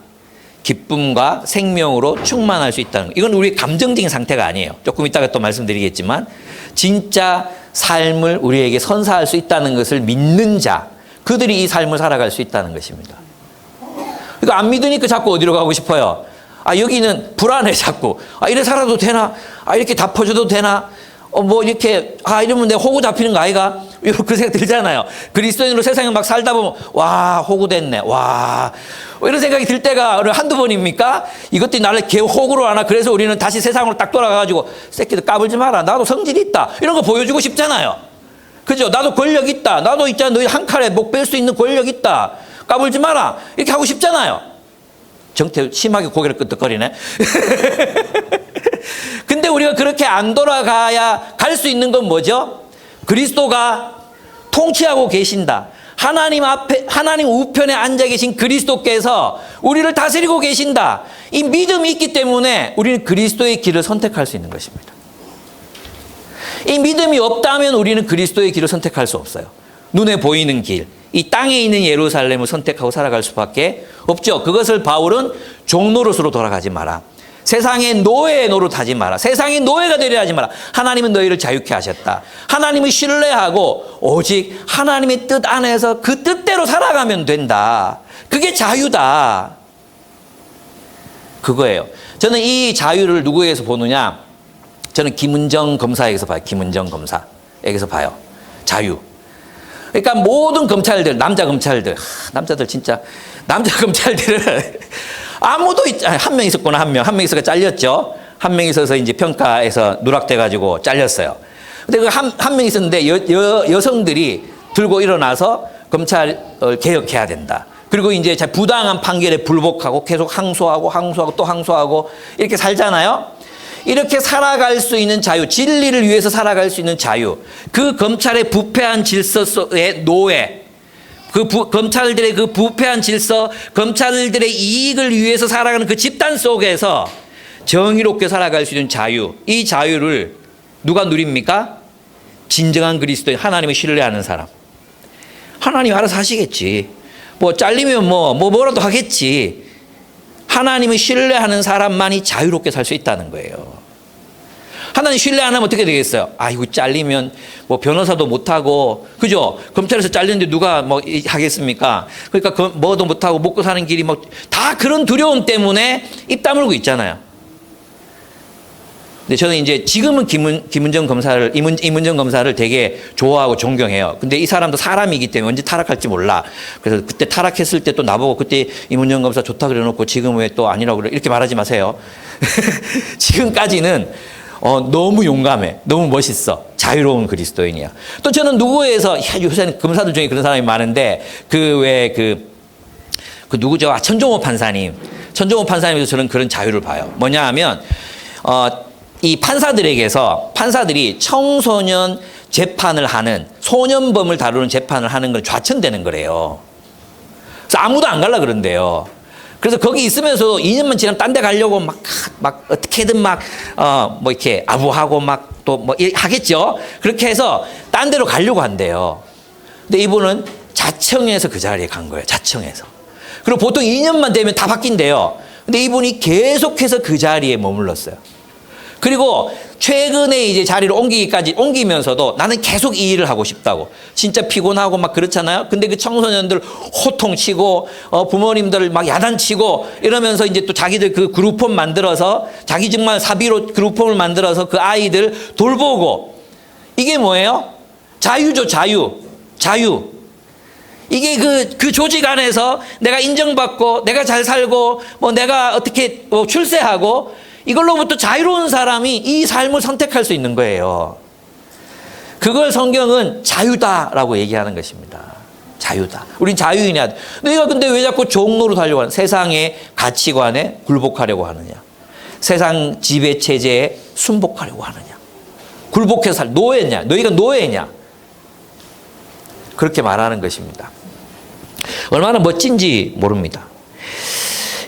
기쁨과 생명으로 충만할 수 있다는 것. 이건 우리의 감정적인 상태가 아니에요. 조금 이따가 또 말씀드리겠지만 진짜 삶을 우리에게 선사할 수 있다는 것을 믿는 자, 그들이 이 삶을 살아갈 수 있다는 것입니다. 그러니까 안 믿으니까 자꾸 어디로 가고 싶어요? 아, 여기는 불안해 자꾸. 아, 이래 살아도 되나? 아, 이렇게 다 퍼져도 되나? 뭐 이렇게 이러면 내 호구 잡히는 거 아이가? 그 생각 들잖아요. 그리스도인으로 세상에 막 살다 보면 와, 호구 됐네. 와, 이런 생각이 들 때가 한두 번입니까? 이것들이 나를 개 호구로 하나? 그래서 우리는 다시 세상으로 딱 돌아가가지고 새끼들 까불지 마라. 나도 성질 있다. 이런 거 보여주고 싶잖아요. 그죠? 나도 권력 있다. 나도 있잖아. 너희 한 칼에 목 뺄 수 있는 권력 있다. 까불지 마라. 이렇게 하고 싶잖아요. 정태 심하게 고개를 끄덕거리네. 근데 우리가 그렇게 안 돌아가야 갈 수 있는 건 뭐죠? 그리스도가 통치하고 계신다. 하나님 앞에, 하나님 우편에 앉아 계신 그리스도께서 우리를 다스리고 계신다. 이 믿음이 있기 때문에 우리는 그리스도의 길을 선택할 수 있는 것입니다. 이 믿음이 없다면 우리는 그리스도의 길을 선택할 수 없어요. 눈에 보이는 길, 이 땅에 있는 예루살렘을 선택하고 살아갈 수밖에 없죠. 그것을 바울은 종노릇으로 돌아가지 마라. 세상의 노예의 노릇하지 마라. 세상의 노예가 되려 하지 마라. 하나님은 너희를 자유케 하셨다. 하나님을 신뢰하고 오직 하나님의 뜻 안에서 그 뜻대로 살아가면 된다. 그게 자유다. 그거예요. 저는 이 자유를 누구에게서 보느냐? 저는 김은정 검사에게서 봐요. 김은정 검사에게서 봐요. 자유. 그러니까 모든 검찰들, 남자 검찰들, 남자들 진짜, 남자 검찰들은 아무도 한 명 있었구나, 한 명 있어서 잘렸죠. 한 명 있어서 이제 평가에서 누락돼가지고 잘렸어요. 근데 그 한 명 있었는데 여성들이 들고 일어나서 검찰을 개혁해야 된다. 그리고 이제 부당한 판결에 불복하고 계속 항소하고 또 항소하고 이렇게 살잖아요. 이렇게 살아갈 수 있는 자유, 진리를 위해서 살아갈 수 있는 자유, 그 검찰의 부패한 질서 속의 노예, 검찰들의 그 부패한 질서, 검찰들의 이익을 위해서 살아가는 그 집단 속에서 정의롭게 살아갈 수 있는 자유, 이 자유를 누가 누립니까? 진정한 그리스도인, 하나님을 신뢰하는 사람. 하나님 알아서 하시겠지. 뭐 잘리면 뭐라도 하겠지. 하나님을 신뢰하는 사람만이 자유롭게 살 수 있다는 거예요. 하나님 신뢰 안 하면 어떻게 되겠어요? 이거 잘리면 뭐 변호사도 못하고, 그죠? 검찰에서 잘리는데 누가 뭐 하겠습니까? 그러니까 뭐도 못하고 먹고 사는 길이 다 그런 두려움 때문에 입 다물고 있잖아요. 근데 저는 이제 지금은 이문정 검사를 되게 좋아하고 존경해요. 근데 이 사람도 사람이기 때문에 언제 타락할지 몰라. 그래서 그때 타락했을 때 또 나보고 그때 이문정 검사 좋다 그래 놓고 지금 왜 또 아니라고 그래. 이렇게 말하지 마세요. 지금까지는 너무 용감해. 너무 멋있어. 자유로운 그리스도인이야. 또 저는 누구에서, 요새는 검사들 중에 그런 사람이 많은데, 누구죠? 천종호 판사님. 천종호 판사님에서 저는 그런 자유를 봐요. 뭐냐 하면, 이 판사들이 청소년 재판을 하는, 소년범을 다루는 재판을 하는 걸 좌천되는 거래요. 그래서 아무도 안 갈라 그런대요. 그래서 거기 있으면서 2년만 지나면 딴 데 가려고 막 어떻게든 이렇게 아부하고 또 하겠죠. 그렇게 해서 딴 데로 가려고 한대요. 근데 이분은 자청해서 그 자리에 간 거예요. 자청해서. 그리고 보통 2년만 되면 다 바뀐대요. 근데 이분이 계속해서 그 자리에 머물렀어요. 그리고 최근에 이제 자리를 옮기면서도 나는 계속 이 일을 하고 싶다고. 진짜 피곤하고 그렇잖아요. 근데 그 청소년들 호통치고, 부모님들을 야단치고 이러면서 이제 또 자기들 그 그룹홈 만들어서 자기 정말 사비로 그룹홈을 만들어서 그 아이들 돌보고. 이게 뭐예요? 자유죠, 자유. 이게 그 조직 안에서 내가 인정받고 내가 잘 살고 뭐 내가 어떻게 뭐 출세하고 이걸로부터 자유로운 사람이 이 삶을 선택할 수 있는 거예요. 그걸 성경은 자유다라고 얘기하는 것입니다. 자유다. 우린 자유인이야. 너희가 근데 왜 자꾸 종로로 달려고 하는, 세상의 가치관에 굴복하려고 하느냐? 세상 지배 체제에 순복하려고 하느냐? 굴복해서 살 노예냐? 너희가 노예냐? 그렇게 말하는 것입니다. 얼마나 멋진지 모릅니다.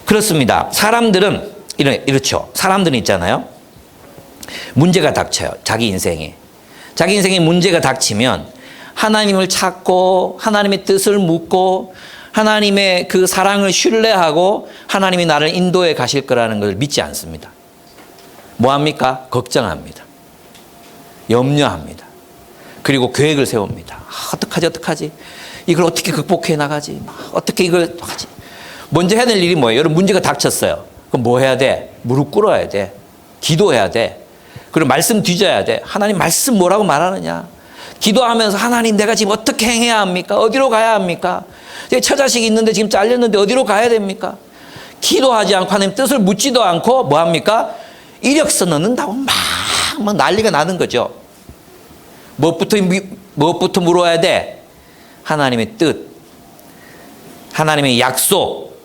그렇습니다. 사람들은 이렇죠. 사람들은 있잖아요. 문제가 닥쳐요. 자기 인생에 문제가 닥치면 하나님을 찾고 하나님의 뜻을 묻고 하나님의 그 사랑을 신뢰하고 하나님이 나를 인도해 가실 거라는 걸 믿지 않습니다. 뭐합니까? 걱정합니다. 염려합니다. 그리고 계획을 세웁니다. 어떡하지? 이걸 어떻게 극복해 나가지? 어떻게 이걸 하지? 먼저 해야 될 일이 뭐예요? 여러분 문제가 닥쳤어요. 그럼 뭐 해야 돼? 무릎 꿇어야 돼. 기도해야 돼. 그리고 말씀 뒤져야 돼. 하나님 말씀 뭐라고 말하느냐? 기도하면서 하나님 내가 지금 어떻게 행해야 합니까? 어디로 가야 합니까? 처자식이 있는데 지금 잘렸는데 어디로 가야 됩니까? 기도하지 않고 하나님 뜻을 묻지도 않고 뭐 합니까? 이력서 넣는다고 막 난리가 나는 거죠. 무엇부터 물어야 돼? 하나님의 뜻, 하나님의 약속.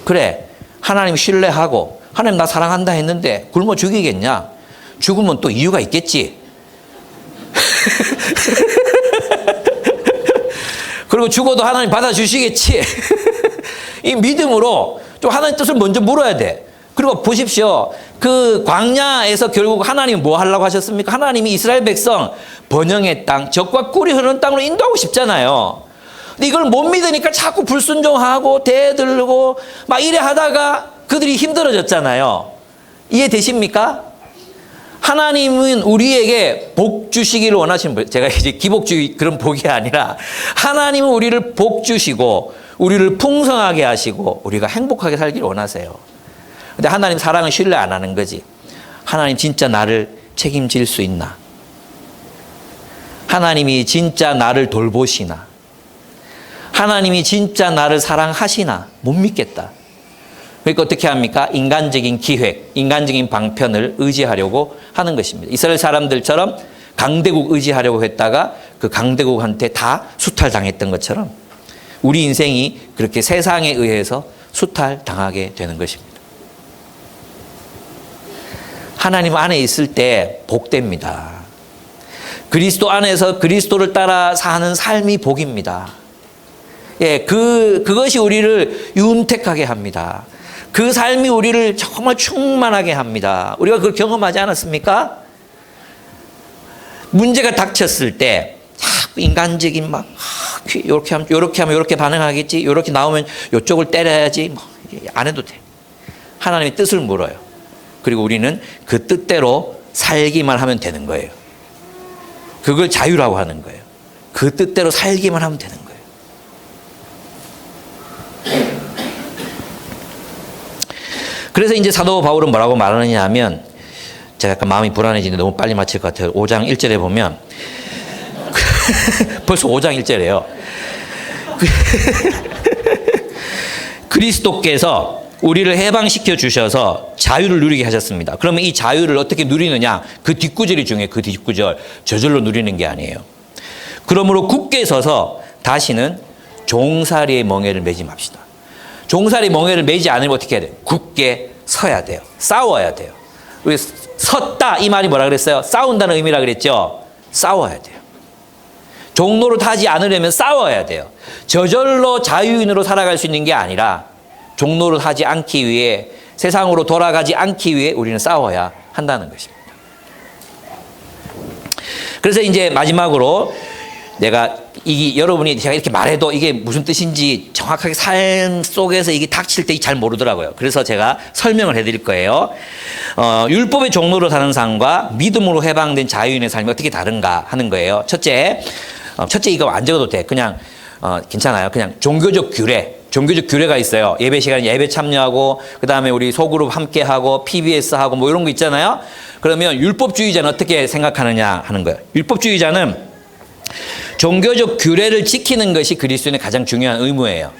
그래, 하나님 신뢰하고 하나님 나 사랑한다 했는데 굶어 죽이겠냐? 죽으면 또 이유가 있겠지. 그리고 죽어도 하나님 받아주시겠지. 이 믿음으로 좀 하나님 뜻을 먼저 물어야 돼. 그리고 보십시오. 그 광야에서 결국 하나님이 뭐 하려고 하셨습니까? 하나님이 이스라엘 백성 번영의 땅, 적과 꿀이 흐르는 땅으로 인도하고 싶잖아요. 근데 이걸 못 믿으니까 자꾸 불순종하고 대들고 막 이래 하다가 그들이 힘들어졌잖아요. 이해되십니까? 하나님은 우리에게 복 주시기를 원하시는 거예요. 제가 이제 기복주의 그런 복이 아니라 하나님은 우리를 복 주시고 우리를 풍성하게 하시고 우리가 행복하게 살기를 원하세요. 근데 하나님 사랑은 신뢰 안 하는 거지. 하나님 진짜 나를 책임질 수 있나? 하나님이 진짜 나를 돌보시나? 하나님이 진짜 나를 사랑하시나? 못 믿겠다. 그러니까 어떻게 합니까? 인간적인 기획, 인간적인 방편을 의지하려고 하는 것입니다. 이스라엘 사람들처럼 강대국 의지하려고 했다가 그 강대국한테 다 수탈당했던 것처럼 우리 인생이 그렇게 세상에 의해서 수탈당하게 되는 것입니다. 하나님 안에 있을 때 복됩니다. 그리스도 안에서 그리스도를 따라 사는 삶이 복입니다. 예, 그것이 우리를 윤택하게 합니다. 그 삶이 우리를 정말 충만하게 합니다. 우리가 그걸 경험하지 않았습니까? 문제가 닥쳤을 때 자꾸 인간적인 막 이렇게 하면 이렇게 반응하겠지. 이렇게 나오면 이쪽을 때려야지. 뭐 안 해도 돼. 하나님의 뜻을 물어요. 그리고 우리는 그 뜻대로 살기만 하면 되는 거예요. 그걸 자유라고 하는 거예요. 그 뜻대로 살기만 하면 되는 거예요. 그래서 이제 사도 바울은 뭐라고 말하느냐 하면 제가 약간 마음이 불안해지는데 너무 빨리 마칠 것 같아요. 5장 1절에 보면 벌써 5장 1절이에요. 그리스도께서 우리를 해방시켜 주셔서 자유를 누리게 하셨습니다. 그러면 이 자유를 어떻게 누리느냐? 그 뒷구절이 중요해요. 그 뒷구절. 저절로 누리는 게 아니에요. 그러므로 굳게 서서 다시는 종살이의 멍에를 매지 맙시다. 종살이 멍에를 매지 않으면 어떻게 해야 돼요? 굳게 서야 돼요. 싸워야 돼요. 우리 섰다 이 말이 뭐라 그랬어요? 싸운다는 의미라 그랬죠? 싸워야 돼요. 종노릇 하지 않으려면 싸워야 돼요. 저절로 자유인으로 살아갈 수 있는 게 아니라 종노릇 하지 않기 위해 세상으로 돌아가지 않기 위해 우리는 싸워야 한다는 것입니다. 그래서 이제 마지막으로 여러분이 제가 이렇게 말해도 이게 무슨 뜻인지 정확하게 삶 속에서 이게 닥칠 때 잘 모르더라고요. 그래서 제가 설명을 해드릴 거예요. 율법의 종로로 사는 삶과 믿음으로 해방된 자유인의 삶이 어떻게 다른가 하는 거예요. 첫째 이거 안 적어도 돼. 그냥 괜찮아요. 그냥 종교적 규례가 있어요. 예배 시간에 예배 참여하고 그다음에 우리 소그룹 함께 하고 PBS 하고 뭐 이런 거 있잖아요. 그러면 율법주의자는 어떻게 생각하느냐 하는 거예요. 율법주의자는 종교적 규례를 지키는 것이 그리스도인의 가장 중요한 의무예요.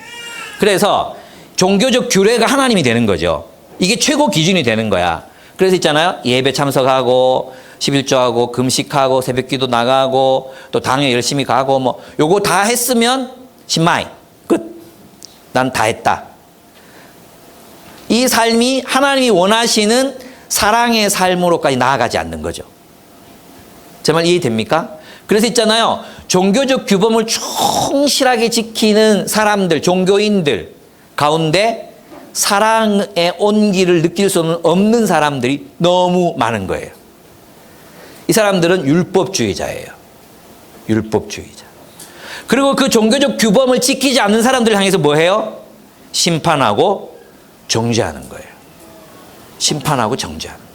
그래서 종교적 규례가 하나님이 되는 거죠. 이게 최고 기준이 되는 거야. 그래서 있잖아요. 예배 참석하고 11조하고 금식하고 새벽기도 나가고 또 당회 열심히 가고 뭐 요거 다 했으면 신마이 끝. 난 다 했다. 이 삶이 하나님이 원하시는 사랑의 삶으로까지 나아가지 않는 거죠. 제 말 이해됩니까? 그래서 있잖아요. 종교적 규범을 충실하게 지키는 사람들, 종교인들 가운데 사랑의 온기를 느낄 수 없는 사람들이 너무 많은 거예요. 이 사람들은 율법주의자예요. 율법주의자. 그리고 그 종교적 규범을 지키지 않는 사람들을 향해서 뭐 해요? 심판하고 정죄하는 거예요. 심판하고 정죄하는 거예요.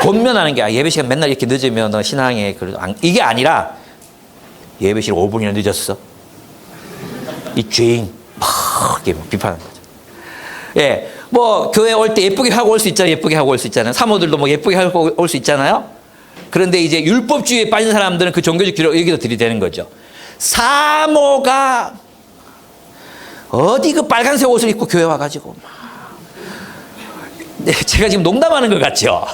권면하는 게 예배 시간 맨날 이렇게 늦으면 너 신앙에 이게 아니라 예배 시간 5분이나 늦었어. 이 죄인 막 이렇게 비판하는 거죠. 예, 뭐 교회 올 때 예쁘게 하고 올 수 있잖아요. 예쁘게 하고 올 수 있잖아요. 사모들도 뭐 예쁘게 하고 올 수 있잖아요. 그런데 이제 율법주의에 빠진 사람들은 그 종교적 규례를 여기서 들이대는 거죠. 사모가 어디 그 빨간색 옷을 입고 교회 와가지고 네, 제가 지금 농담하는 것 같죠.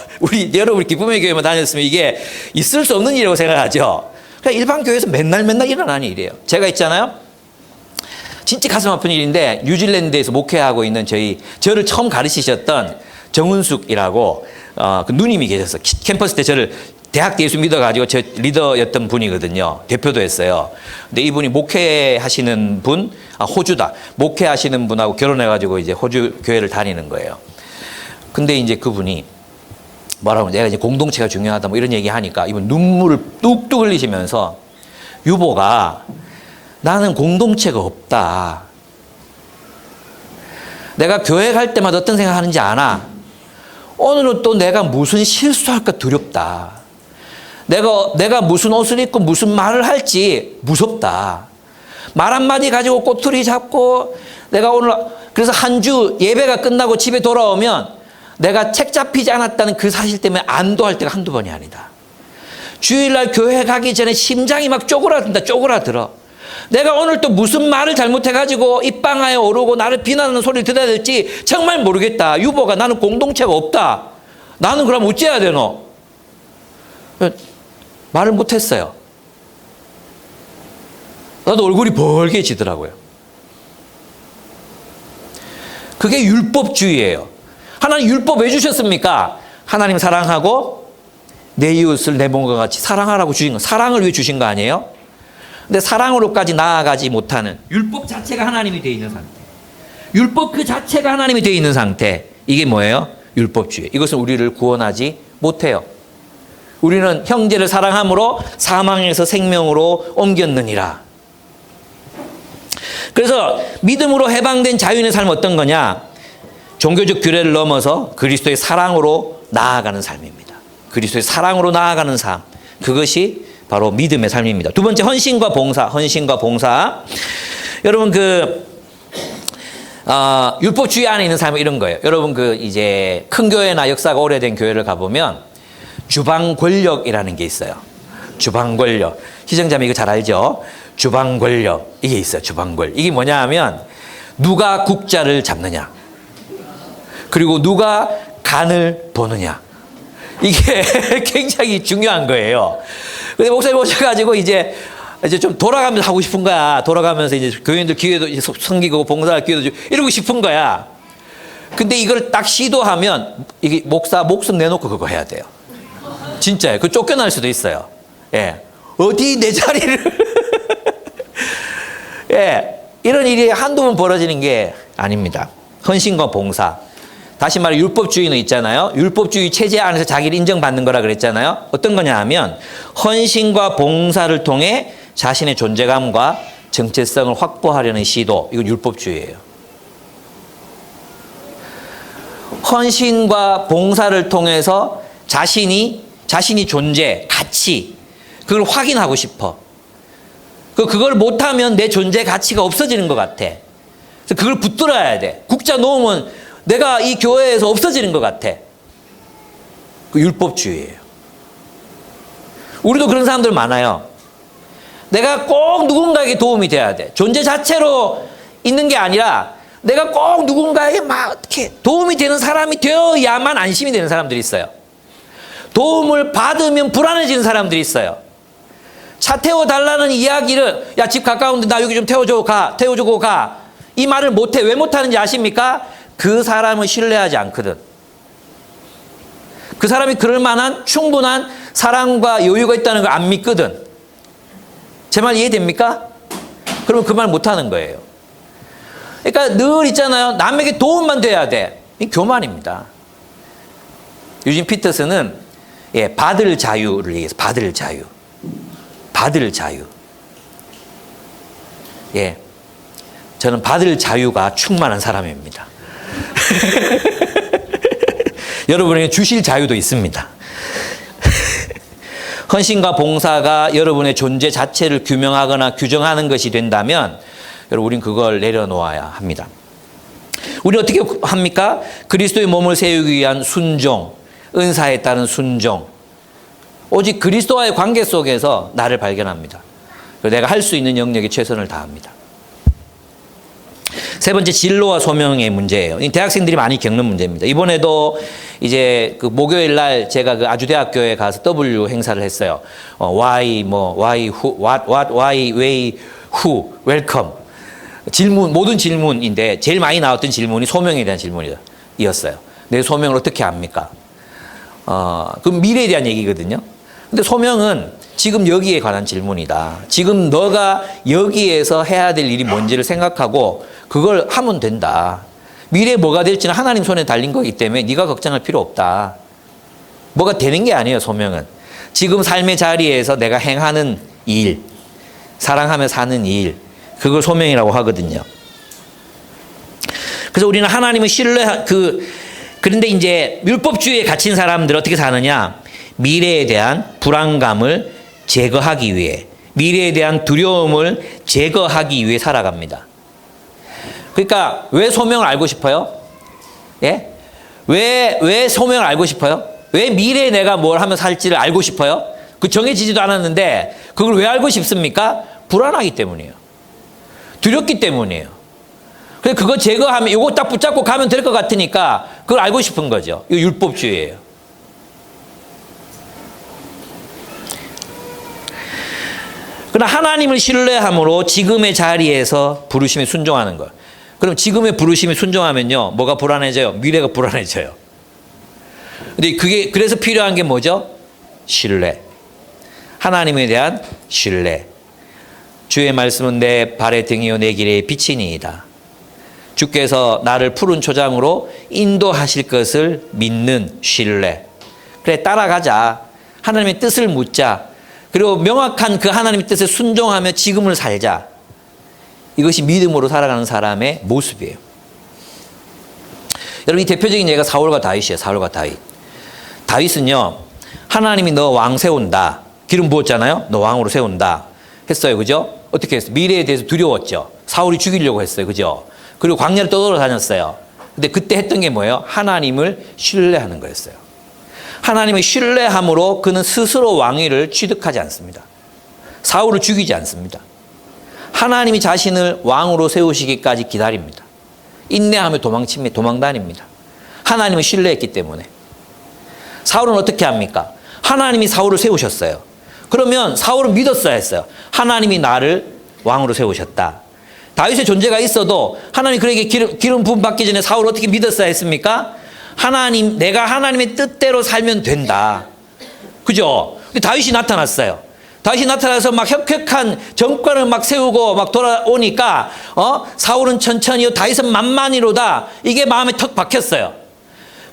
여러분 기쁨의 교회만 다녔으면 이게 있을 수 없는 일이라고 생각하죠. 그러니까 일반 교회에서 맨날 일어나는 일이에요. 제가 있잖아요. 진짜 가슴 아픈 일인데 뉴질랜드에서 목회하고 있는 저를 처음 가르치셨던 정은숙이라고 그 누님이 계셨어요. 캠퍼스 때 저를 대학 때 예수 믿어가지고 저 리더였던 분이거든요. 대표도 했어요. 근데 이분이 목회하시는 분, 호주다. 목회하시는 분하고 결혼해가지고 이제 호주 교회를 다니는 거예요. 근데 이제 그분이 뭐라고 내가 이제 공동체가 중요하다 뭐 이런 얘기 하니까 이분 눈물을 뚝뚝 흘리시면서 유보가 나는 공동체가 없다. 내가 교회 갈 때마다 어떤 생각하는지 아나? 오늘은 또 내가 무슨 실수할까 두렵다. 내가 무슨 옷을 입고 무슨 말을 할지 무섭다. 말 한마디 가지고 꼬투리 잡고 내가 오늘 그래서 한 주 예배가 끝나고 집에 돌아오면 내가 책 잡히지 않았다는 그 사실 때문에 안도할 때가 한두 번이 아니다. 주일날 교회 가기 전에 심장이 막 쪼그라들어. 내가 오늘 또 무슨 말을 잘못해가지고 입방아에 오르고 나를 비난하는 소리를 들어야 될지 정말 모르겠다. 유보가 나는 공동체가 없다. 나는 그럼 어찌해야 되노? 말을 못했어요. 나도 얼굴이 벌게지더라고요. 그게 율법주의예요. 하나님 율법 왜 주셨습니까? 하나님 사랑하고 내 이웃을 내 몸과 같이 사랑하라고 주신 거. 사랑을 위해 주신 거 아니에요? 근데 사랑으로까지 나아가지 못하는 율법 자체가 하나님이 되어 있는 상태. 율법 그 자체가 하나님이 되어 있는 상태. 이게 뭐예요? 율법주의. 이것은 우리를 구원하지 못해요. 우리는 형제를 사랑함으로 사망에서 생명으로 옮겼느니라. 그래서 믿음으로 해방된 자유인의 삶은 어떤 거냐? 종교적 규례를 넘어서 그리스도의 사랑으로 나아가는 삶입니다. 그리스도의 사랑으로 나아가는 삶. 그것이 바로 믿음의 삶입니다. 두 번째, 헌신과 봉사. 여러분 율법주의 안에 있는 삶은 이런 거예요. 여러분 이제 큰 교회나 역사가 오래된 교회를 가보면 주방 권력이라는 게 있어요. 주방 권력. 희정자매 이거 잘 알죠? 주방 권력. 이게 있어요. 주방 권력. 이게 뭐냐 하면 누가 국자를 잡느냐. 그리고 누가 간을 보느냐. 이게 굉장히 중요한 거예요. 근데 목사님 오셔가지고 이제 좀 돌아가면서 하고 싶은 거야. 돌아가면서 이제 교인들 기회도 섬기고 봉사할 기회도 주고 이러고 싶은 거야. 근데 이걸 딱 시도하면 이게 목사 목숨 내놓고 그거 해야 돼요. 진짜예요. 그 쫓겨날 수도 있어요. 예. 어디 내 자리를. 예. 이런 일이 한두 번 벌어지는 게 아닙니다. 헌신과 봉사. 다시 말해 율법주의는 있잖아요. 율법주의 체제 안에서 자기를 인정받는 거라 그랬잖아요. 어떤 거냐 하면 헌신과 봉사를 통해 자신의 존재감과 정체성을 확보하려는 시도. 이건 율법주의예요. 헌신과 봉사를 통해서 자신이 존재, 가치 그걸 확인하고 싶어. 그걸 못하면 내 존재 가치가 없어지는 것 같아. 그래서 그걸 붙들어야 돼. 국자 놓으면 내가 이 교회에서 없어지는 것 같아. 그 율법주의예요. 우리도 그런 사람들 많아요. 내가 꼭 누군가에게 도움이 돼야 돼. 존재 자체로 있는 게 아니라 내가 꼭 누군가에게 막 이렇게 도움이 되는 사람이 되어야만 안심이 되는 사람들이 있어요. 도움을 받으면 불안해지는 사람들이 있어요. 차 태워달라는 이야기를, 야, 집 가까운데 나 여기 좀 태워주고 가. 이 말을 못해. 왜 못하는지 아십니까? 그 사람을 신뢰하지 않거든. 그 사람이 그럴 만한 충분한 사랑과 여유가 있다는 걸 안 믿거든. 제 말 이해됩니까? 그러면 그 말 못하는 거예요. 그러니까 늘 있잖아요. 남에게 도움만 돼야 돼. 이 교만입니다. 유진 피터슨은 받을 자유를 얘기해서 받을 자유. 받을 자유. 저는 받을 자유가 충만한 사람입니다. 여러분에게 주실 자유도 있습니다. 헌신과 봉사가 여러분의 존재 자체를 규명하거나 규정하는 것이 된다면 여러분 우린 그걸 내려놓아야 합니다. 우리는 어떻게 합니까? 그리스도의 몸을 세우기 위한 순종, 은사에 따른 순종. 오직 그리스도와의 관계 속에서 나를 발견합니다. 그리고 내가 할 수 있는 영역에 최선을 다합니다. 세 번째, 진로와 소명의 문제예요. 대학생들이 많이 겪는 문제입니다. 이번에도 이제 그 목요일 날 제가 그 아주대학교에 가서 W 행사를 했어요. why, who, what, why, way, who, welcome. 질문, 모든 질문인데 제일 많이 나왔던 질문이 소명에 대한 질문이었어요. 내 소명을 어떻게 압니까? 그 미래에 대한 얘기거든요. 근데 소명은 지금 여기에 관한 질문이다. 지금 너가 여기에서 해야 될 일이 뭔지를 생각하고 그걸 하면 된다. 미래에 뭐가 될지는 하나님 손에 달린 거기 때문에 네가 걱정할 필요 없다. 뭐가 되는 게 아니에요, 소명은. 지금 삶의 자리에서 내가 행하는 일, 사랑하며 사는 일, 그걸 소명이라고 하거든요. 그래서 우리는 하나님을 그런데 이제 율법주의에 갇힌 사람들 어떻게 사느냐? 미래에 대한 불안감을 제거하기 위해, 미래에 대한 두려움을 제거하기 위해 살아갑니다. 그러니까 왜 소명을 알고 싶어요? 예? 왜 소명을 알고 싶어요? 왜 미래에 내가 뭘 하면 살지를 알고 싶어요? 그 정해지지도 않았는데 그걸 왜 알고 싶습니까? 불안하기 때문이에요. 두렵기 때문이에요. 그래서 그거 제거하면 이거 딱 붙잡고 가면 될 것 같으니까 그걸 알고 싶은 거죠. 이거 율법주의예요. 그러나 하나님을 신뢰함으로 지금의 자리에서 부르심에 순종하는 것. 그럼 지금의 부르심에 순종하면요, 뭐가 불안해져요? 미래가 불안해져요. 근데 그래서 필요한 게 뭐죠? 신뢰. 하나님에 대한 신뢰. 주의 말씀은 내 발의 등이요 내 길의 빛이니이다. 주께서 나를 푸른 초장으로 인도하실 것을 믿는 신뢰. 그래, 따라가자. 하나님의 뜻을 묻자. 그리고 명확한 그 하나님의 뜻에 순종하며 지금을 살자. 이것이 믿음으로 살아가는 사람의 모습이에요. 여러분, 이 대표적인 예가 사울과 다윗이에요. 사울과 다윗. 다윗은요, 하나님이 너 왕 세운다. 기름 부었잖아요. 너 왕으로 세운다. 했어요. 그죠? 어떻게 했어요? 미래에 대해서 두려웠죠. 사울이 죽이려고 했어요. 그죠? 그리고 광야를 떠돌아다녔어요. 근데 그때 했던 게 뭐예요? 하나님을 신뢰하는 거였어요. 하나님을 신뢰함으로 그는 스스로 왕위를 취득하지 않습니다. 사울을 죽이지 않습니다. 하나님이 자신을 왕으로 세우시기까지 기다립니다. 인내하며 도망다닙니다. 하나님을 신뢰했기 때문에. 사울은 어떻게 합니까? 하나님이 사울을 세우셨어요. 그러면 사울은 믿었어야 했어요. 하나님이 나를 왕으로 세우셨다. 다윗의 존재가 있어도 하나님 그에게 기름 부음 받기 전에 사울을 어떻게 믿었어야 했습니까? 내가 하나님의 뜻대로 살면 된다. 그죠? 근데 다윗이 나타났어요. 다윗이 나타나서 막 혁혁한 정권을 막 세우고 막 돌아오니까, 사울은 천천히요, 다윗은 만만히로다. 이게 마음에 턱 박혔어요.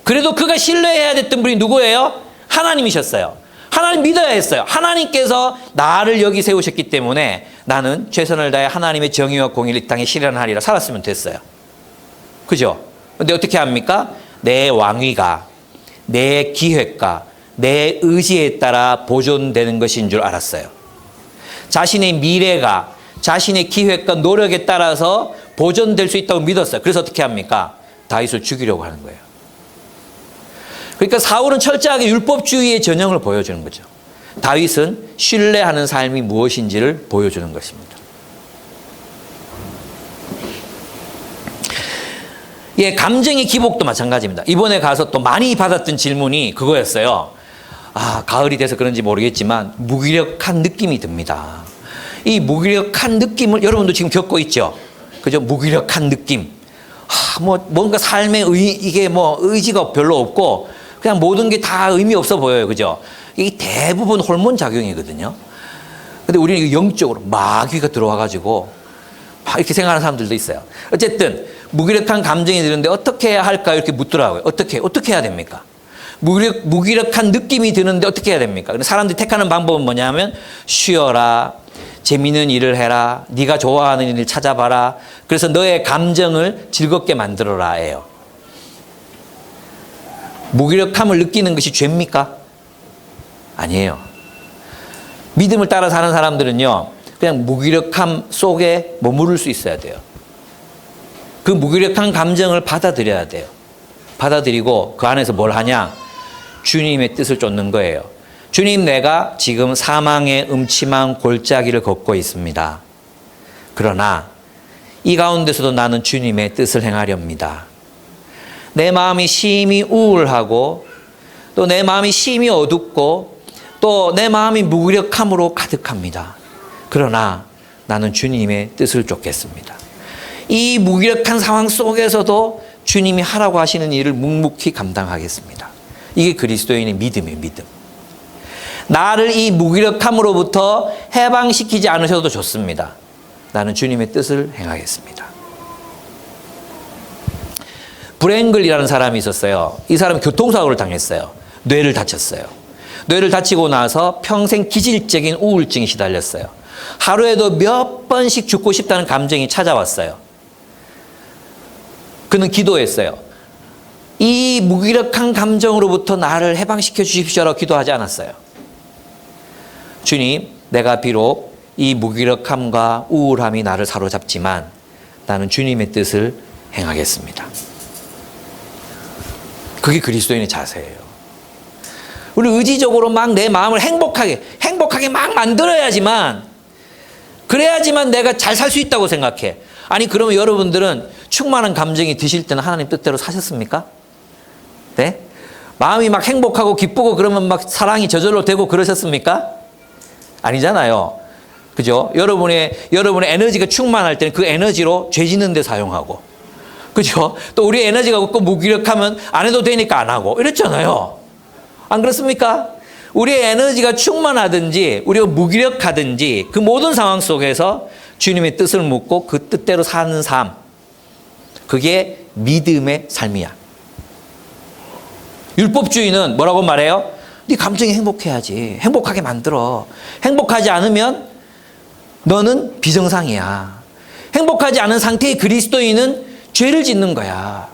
그래도 그가 신뢰해야 됐던 분이 누구예요? 하나님이셨어요. 하나님 믿어야 했어요. 하나님께서 나를 여기 세우셨기 때문에 나는 최선을 다해 하나님의 정의와 공의를 이 땅에 실현하리라 살았으면 됐어요. 그죠? 근데 어떻게 합니까? 내 왕위가 내 기획과 내 의지에 따라 보존되는 것인 줄 알았어요. 자신의 미래가 자신의 기획과 노력에 따라서 보존될 수 있다고 믿었어요. 그래서 어떻게 합니까? 다윗을 죽이려고 하는 거예요. 그러니까 사울은 철저하게 율법주의의 전형을 보여주는 거죠. 다윗은 신뢰하는 삶이 무엇인지를 보여주는 것입니다. 예, 감정의 기복도 마찬가지입니다. 이번에 가서 또 많이 받았던 질문이 그거였어요. 가을이 돼서 그런지 모르겠지만 무기력한 느낌이 듭니다. 이 무기력한 느낌을 여러분도 지금 겪고 있죠? 그죠? 무기력한 느낌. 뭔가 삶에 이게 의지가 별로 없고 그냥 모든 게 다 의미 없어 보여요. 그죠? 이게 대부분 호르몬 작용이거든요. 근데 우리는 영적으로 마귀가 들어와가지고 막 이렇게 생각하는 사람들도 있어요. 어쨌든 무기력한 감정이 드는데 어떻게 해야 할까 이렇게 묻더라고요. 어떻게 해야 됩니까? 무기력한 느낌이 드는데 어떻게 해야 됩니까? 사람들이 택하는 방법은 뭐냐면 쉬어라, 재미있는 일을 해라, 네가 좋아하는 일을 찾아봐라. 그래서 너의 감정을 즐겁게 만들어라예요. 무기력함을 느끼는 것이 죄입니까? 아니에요. 믿음을 따라 사는 사람들은요, 그냥 무기력함 속에 머무를 수 있어야 돼요. 그 무기력한 감정을 받아들여야 돼요. 받아들이고 그 안에서 뭘 하냐? 주님의 뜻을 쫓는 거예요. 주님, 내가 지금 사망의 음침한 골짜기를 걷고 있습니다. 그러나 이 가운데서도 나는 주님의 뜻을 행하렵니다. 내 마음이 심히 우울하고 또 내 마음이 심히 어둡고 또 내 마음이 무기력함으로 가득합니다. 그러나 나는 주님의 뜻을 쫓겠습니다. 이 무기력한 상황 속에서도 주님이 하라고 하시는 일을 묵묵히 감당하겠습니다. 이게 그리스도인의 믿음이에요. 믿음. 나를 이 무기력함으로부터 해방시키지 않으셔도 좋습니다. 나는 주님의 뜻을 행하겠습니다. 브랭글이라는 사람이 있었어요. 이 사람은 교통사고를 당했어요. 뇌를 다쳤어요. 뇌를 다치고 나서 평생 기질적인 우울증에 시달렸어요. 하루에도 몇 번씩 죽고 싶다는 감정이 찾아왔어요. 그는 기도했어요. 이 무기력한 감정으로부터 나를 해방시켜 주십시오라고 기도하지 않았어요. 주님, 내가 비록 이 무기력함과 우울함이 나를 사로잡지만 나는 주님의 뜻을 행하겠습니다. 그게 그리스도인의 자세예요. 우리 의지적으로 막 내 마음을 행복하게 막 만들어야지만, 그래야지만 내가 잘 살 수 있다고 생각해. 아니, 그러면 여러분들은 충만한 감정이 드실 때는 하나님 뜻대로 사셨습니까? 네? 마음이 막 행복하고 기쁘고 그러면 막 사랑이 저절로 되고 그러셨습니까? 아니잖아요. 그죠? 여러분의 에너지가 충만할 때는 그 에너지로 죄 짓는 데 사용하고, 그죠? 또 우리 에너지가 없고 무기력하면 안 해도 되니까 안 하고 이랬잖아요. 안 그렇습니까? 우리의 에너지가 충만하든지 우리가 무기력하든지 그 모든 상황 속에서 주님의 뜻을 묻고 그 뜻대로 사는 삶, 그게 믿음의 삶이야. 율법주의는 뭐라고 말해요? 네 감정이 행복해야지. 행복하게 만들어. 행복하지 않으면 너는 비정상이야. 행복하지 않은 상태의 그리스도인은 죄를 짓는 거야.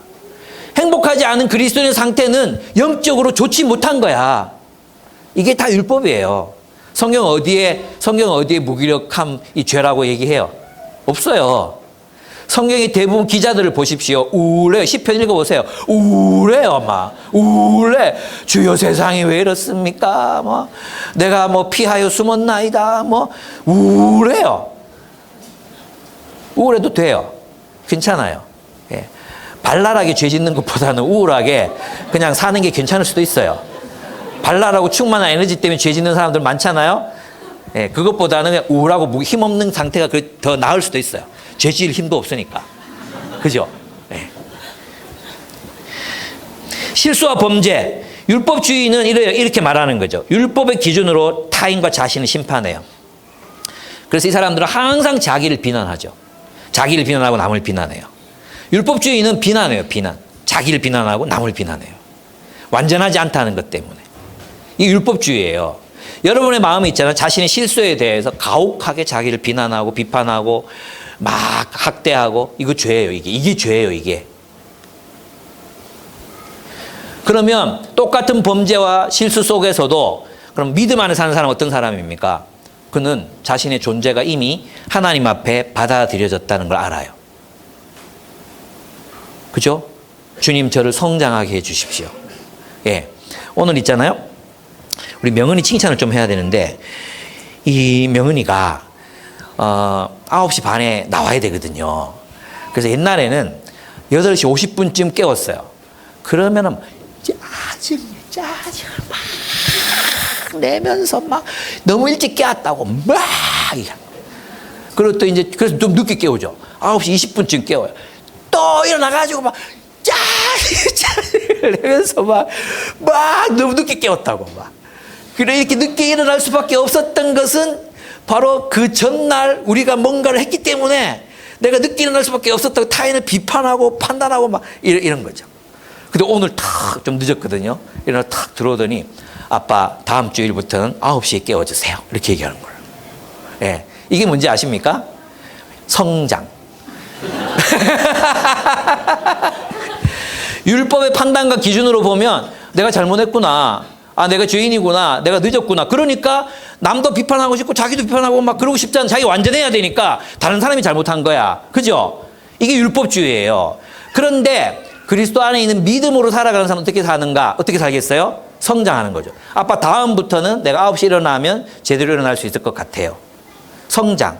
행복하지 않은 그리스도인의 상태는 영적으로 좋지 못한 거야. 이게 다 율법이에요. 성경 어디에 무기력함 이 죄라고 얘기해요? 없어요. 성경의 대부분 기자들을 보십시오. 우울해요. 시편 읽어보세요. 우울해요. 막 우울해. 주여, 세상이 왜 이렇습니까? 내가 피하여 숨었나이다. 우울해요. 우울해도 돼요. 괜찮아요. 예. 발랄하게 죄 짓는 것보다는 우울하게 그냥 사는 게 괜찮을 수도 있어요. 발랄하고 충만한 에너지 때문에 죄 짓는 사람들 많잖아요. 예, 그것보다는 우울하고 힘없는 상태가 더 나을 수도 있어요. 죄 지을 힘도 없으니까. 그죠? 예. 실수와 범죄. 율법주의는 이렇게 말하는 거죠. 율법의 기준으로 타인과 자신을 심판해요. 그래서 이 사람들은 항상 자기를 비난하죠. 자기를 비난하고 남을 비난해요. 율법주의는 비난해요. 비난. 자기를 비난하고 남을 비난해요. 완전하지 않다는 것 때문에. 이 율법주의예요. 여러분의 마음이 있잖아요. 자신의 실수에 대해서 가혹하게 자기를 비난하고 비판하고 막 학대하고, 이거 죄예요. 이게 죄예요. 이게. 그러면 똑같은 범죄와 실수 속에서도 그럼 믿음 안에 사는 사람은 어떤 사람입니까? 그는 자신의 존재가 이미 하나님 앞에 받아들여졌다는 걸 알아요. 그죠? 주님, 저를 성장하게 해 주십시오. 예. 오늘 있잖아요. 우리 명은이 칭찬을 좀 해야 되는데, 이 명은이가 9시 반에 나와야 되거든요. 그래서 옛날에는 8시 50분쯤 깨웠어요. 그러면은 짜증을 막 내면서 막 너무 일찍 깨웠다고 막. 그리고 또 이제 그래서 좀 늦게 깨우죠. 9시 20분쯤 깨워요. 또 일어나가지고 막 짜증을 내면서 막 너무 늦게 깨웠다고 막. 그래 이렇게 늦게 일어날 수밖에 없었던 것은 바로 그 전날 우리가 뭔가를 했기 때문에 내가 늦게 일어날 수밖에 없었다고 타인을 비판하고 판단하고 막 이런 거죠. 근데 오늘 탁 좀 늦었거든요. 일어나 탁 들어오더니 아빠 다음 주일부터는 9시에 깨워주세요. 이렇게 얘기하는 거예요. 예. 이게 뭔지 아십니까? 성장. 율법의 판단과 기준으로 보면 내가 잘못했구나. 내가 죄인이구나. 내가 늦었구나. 그러니까 남도 비판하고 싶고 자기도 비판하고 막 그러고 싶지 않아. 자기 완전해야 되니까 다른 사람이 잘못한 거야. 그죠? 이게 율법주의예요. 그런데 그리스도 안에 있는 믿음으로 살아가는 사람은 어떻게 사는가? 어떻게 살겠어요? 성장하는 거죠. 아빠 다음부터는 내가 9시 일어나면 제대로 일어날 수 있을 것 같아요. 성장.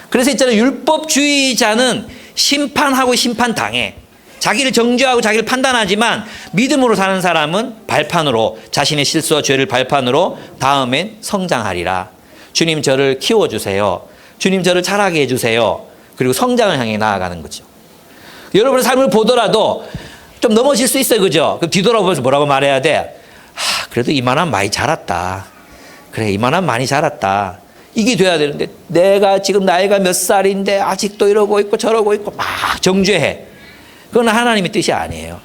그래서 있잖아요. 율법주의자는 심판하고 심판당해. 자기를 정죄하고 자기를 판단하지만 믿음으로 사는 사람은 발판으로 자신의 실수와 죄를 발판으로 다음엔 성장하리라. 주님 저를 키워주세요. 주님 저를 자라게 해주세요. 그리고 성장을 향해 나아가는 거죠. 여러분의 삶을 보더라도 좀 넘어질 수 있어요. 그죠? 그럼 뒤돌아보면서 뭐라고 말해야 돼? 그래도 이만한 많이 자랐다. 그래 이만한 많이 자랐다. 이게 돼야 되는데 내가 지금 나이가 몇 살인데 아직도 이러고 있고 저러고 있고 막 정죄해. 그건 하나님의 뜻이 아니에요.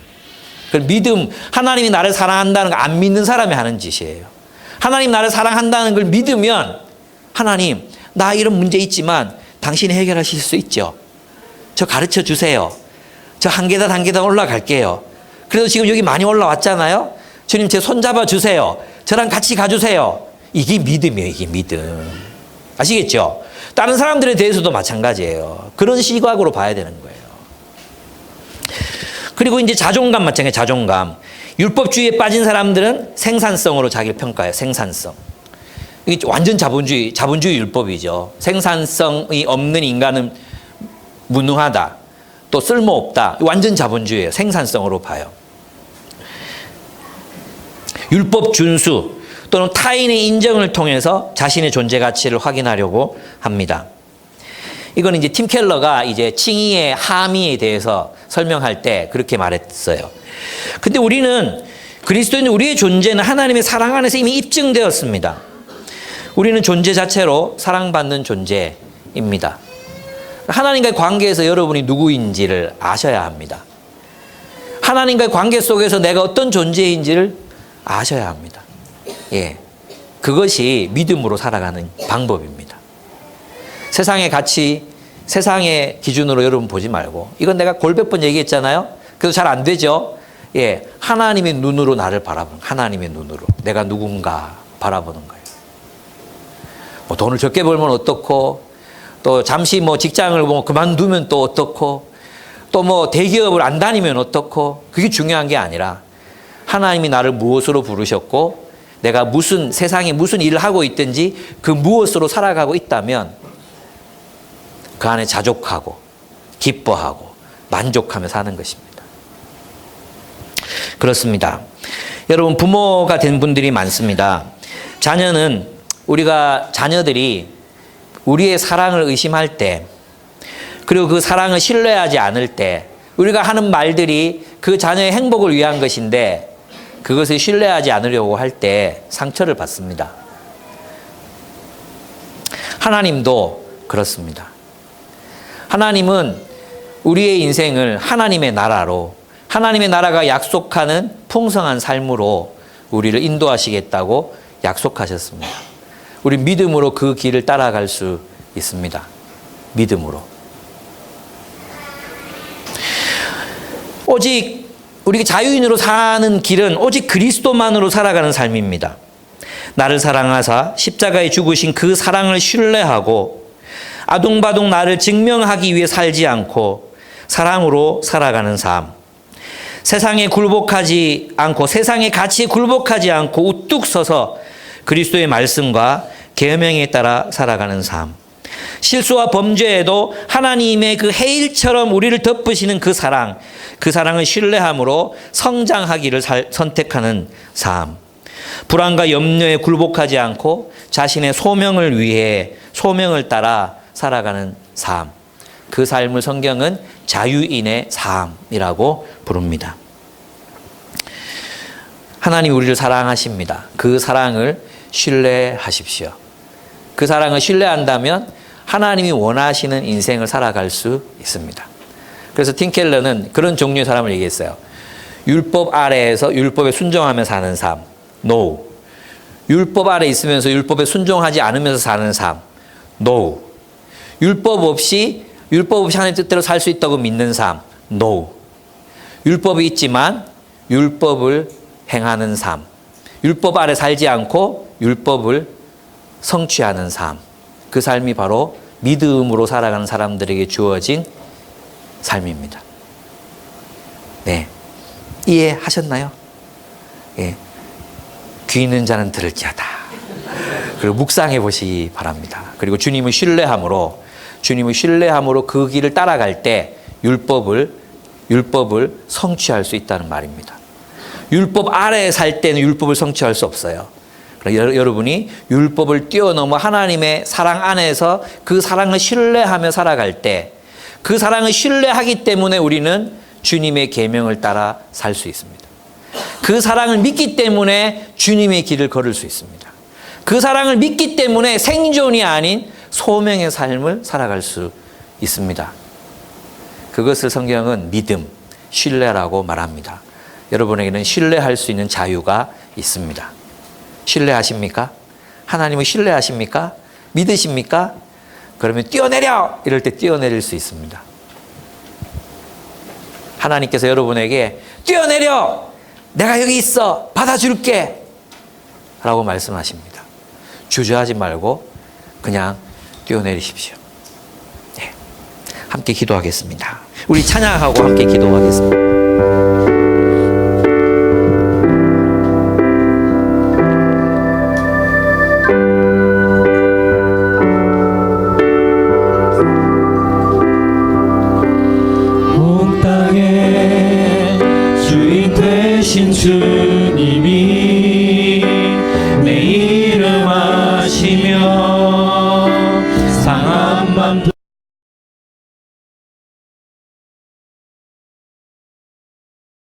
그건 믿음, 하나님이 나를 사랑한다는 거 안 믿는 사람이 하는 짓이에요. 하나님 나를 사랑한다는 걸 믿으면 하나님 나 이런 문제 있지만 당신이 해결하실 수 있죠. 저 가르쳐 주세요. 저 한 계단 한 계단 올라갈게요. 그래도 지금 여기 많이 올라왔잖아요. 주님 제 손 잡아 주세요. 저랑 같이 가주세요. 이게 믿음이에요. 이게 믿음. 아시겠죠? 다른 사람들에 대해서도 마찬가지예요. 그런 시각으로 봐야 되는 거예요. 그리고 이제 자존감 마찬가지예요. 자존감. 율법주의에 빠진 사람들은 생산성으로 자기를 평가해요. 생산성. 이게 완전 자본주의 율법이죠. 생산성이 없는 인간은 무능하다. 또 쓸모없다. 완전 자본주의예요. 생산성으로 봐요. 율법 준수 또는 타인의 인정을 통해서 자신의 존재 가치를 확인하려고 합니다. 이건 이제 팀 켈러가 이제 칭의의 함의에 대해서 설명할 때 그렇게 말했어요. 근데 우리는 그리스도인 우리의 존재는 하나님의 사랑 안에서 이미 입증되었습니다. 우리는 존재 자체로 사랑받는 존재입니다. 하나님과의 관계에서 여러분이 누구인지를 아셔야 합니다. 하나님과의 관계 속에서 내가 어떤 존재인지를 아셔야 합니다. 예, 그것이 믿음으로 살아가는 방법입니다. 세상의 가치, 세상의 기준으로 여러분 보지 말고, 이건 내가 골백 번 얘기했잖아요. 그래서 잘 안 되죠. 예, 하나님의 눈으로 나를 바라보는, 하나님의 눈으로 내가 누군가 바라보는 거예요. 뭐 돈을 적게 벌면 어떻고, 또 잠시 뭐 직장을 뭐 그만두면 또 어떻고, 또 뭐 대기업을 안 다니면 어떻고, 그게 중요한 게 아니라 하나님이 나를 무엇으로 부르셨고 내가 무슨 세상에 무슨 일을 하고 있든지 그 무엇으로 살아가고 있다면 그 안에 자족하고 기뻐하고 만족하며 사는 것입니다. 그렇습니다. 여러분 부모가 된 분들이 많습니다. 자녀들이 우리의 사랑을 의심할 때, 그리고 그 사랑을 신뢰하지 않을 때, 우리가 하는 말들이 그 자녀의 행복을 위한 것인데 그것을 신뢰하지 않으려고 할 때 상처를 받습니다. 하나님도 그렇습니다. 하나님은 우리의 인생을 하나님의 나라로, 하나님의 나라가 약속하는 풍성한 삶으로 우리를 인도하시겠다고 약속하셨습니다. 우리 믿음으로 그 길을 따라갈 수 있습니다. 믿음으로. 오직 우리 자유인으로 사는 길은 오직 그리스도만으로 살아가는 삶입니다. 나를 사랑하사 십자가에 죽으신 그 사랑을 신뢰하고 아둥바둥 나를 증명하기 위해 살지 않고 사랑으로 살아가는 삶. 세상에 굴복하지 않고 세상의 가치에 굴복하지 않고 우뚝 서서 그리스도의 말씀과 계명에 따라 살아가는 삶. 실수와 범죄에도 하나님의 그 해일처럼 우리를 덮으시는 그 사랑을 신뢰함으로 성장하기를 선택하는 삶. 불안과 염려에 굴복하지 않고 자신의 소명을 위해 소명을 따라 살아가는 삶. 그 삶을 성경은 자유인의 삶이라고 부릅니다. 하나님 우리를 사랑하십니다. 그 사랑을 신뢰하십시오. 그 사랑을 신뢰한다면 하나님이 원하시는 인생을 살아갈 수 있습니다. 그래서 팀 켈러는 그런 종류의 사람을 얘기했어요. 율법 아래에서 율법에 순종하며 사는 삶. No. 율법 아래 있으면서 율법에 순종하지 않으면서 사는 삶. No. 율법 없이 하나님 뜻대로 살 수 있다고 믿는 삶. No. 율법이 있지만 율법을 행하는 삶. 율법 아래 살지 않고 율법을 성취하는 삶. 그 삶이 바로 믿음으로 살아가는 사람들에게 주어진 삶입니다. 네. 이해하셨나요? 예. 귀 있는 자는 들을지어다. 그리고 묵상해 보시기 바랍니다. 그리고 주님을 신뢰함으로 그 길을 따라갈 때 율법을 성취할 수 있다는 말입니다. 율법 아래에 살 때는 율법을 성취할 수 없어요. 여러분이 율법을 뛰어넘어 하나님의 사랑 안에서 그 사랑을 신뢰하며 살아갈 때 그 사랑을 신뢰하기 때문에 우리는 주님의 계명을 따라 살 수 있습니다. 그 사랑을 믿기 때문에 주님의 길을 걸을 수 있습니다. 그 사랑을 믿기 때문에 생존이 아닌 소명의 삶을 살아갈 수 있습니다. 그것을 성경은 믿음, 신뢰라고 말합니다. 여러분에게는 신뢰할 수 있는 자유가 있습니다. 신뢰하십니까? 하나님을 신뢰하십니까? 믿으십니까? 그러면 뛰어내려! 이럴 때 뛰어내릴 수 있습니다. 하나님께서 여러분에게 뛰어내려! 내가 여기 있어! 받아줄게! 라고 말씀하십니다. 주저하지 말고 그냥 뛰어내리십시오. 네. 함께 기도하겠습니다. 우리 찬양하고 함께 기도하겠습니다. 주님이 내 이름 아시며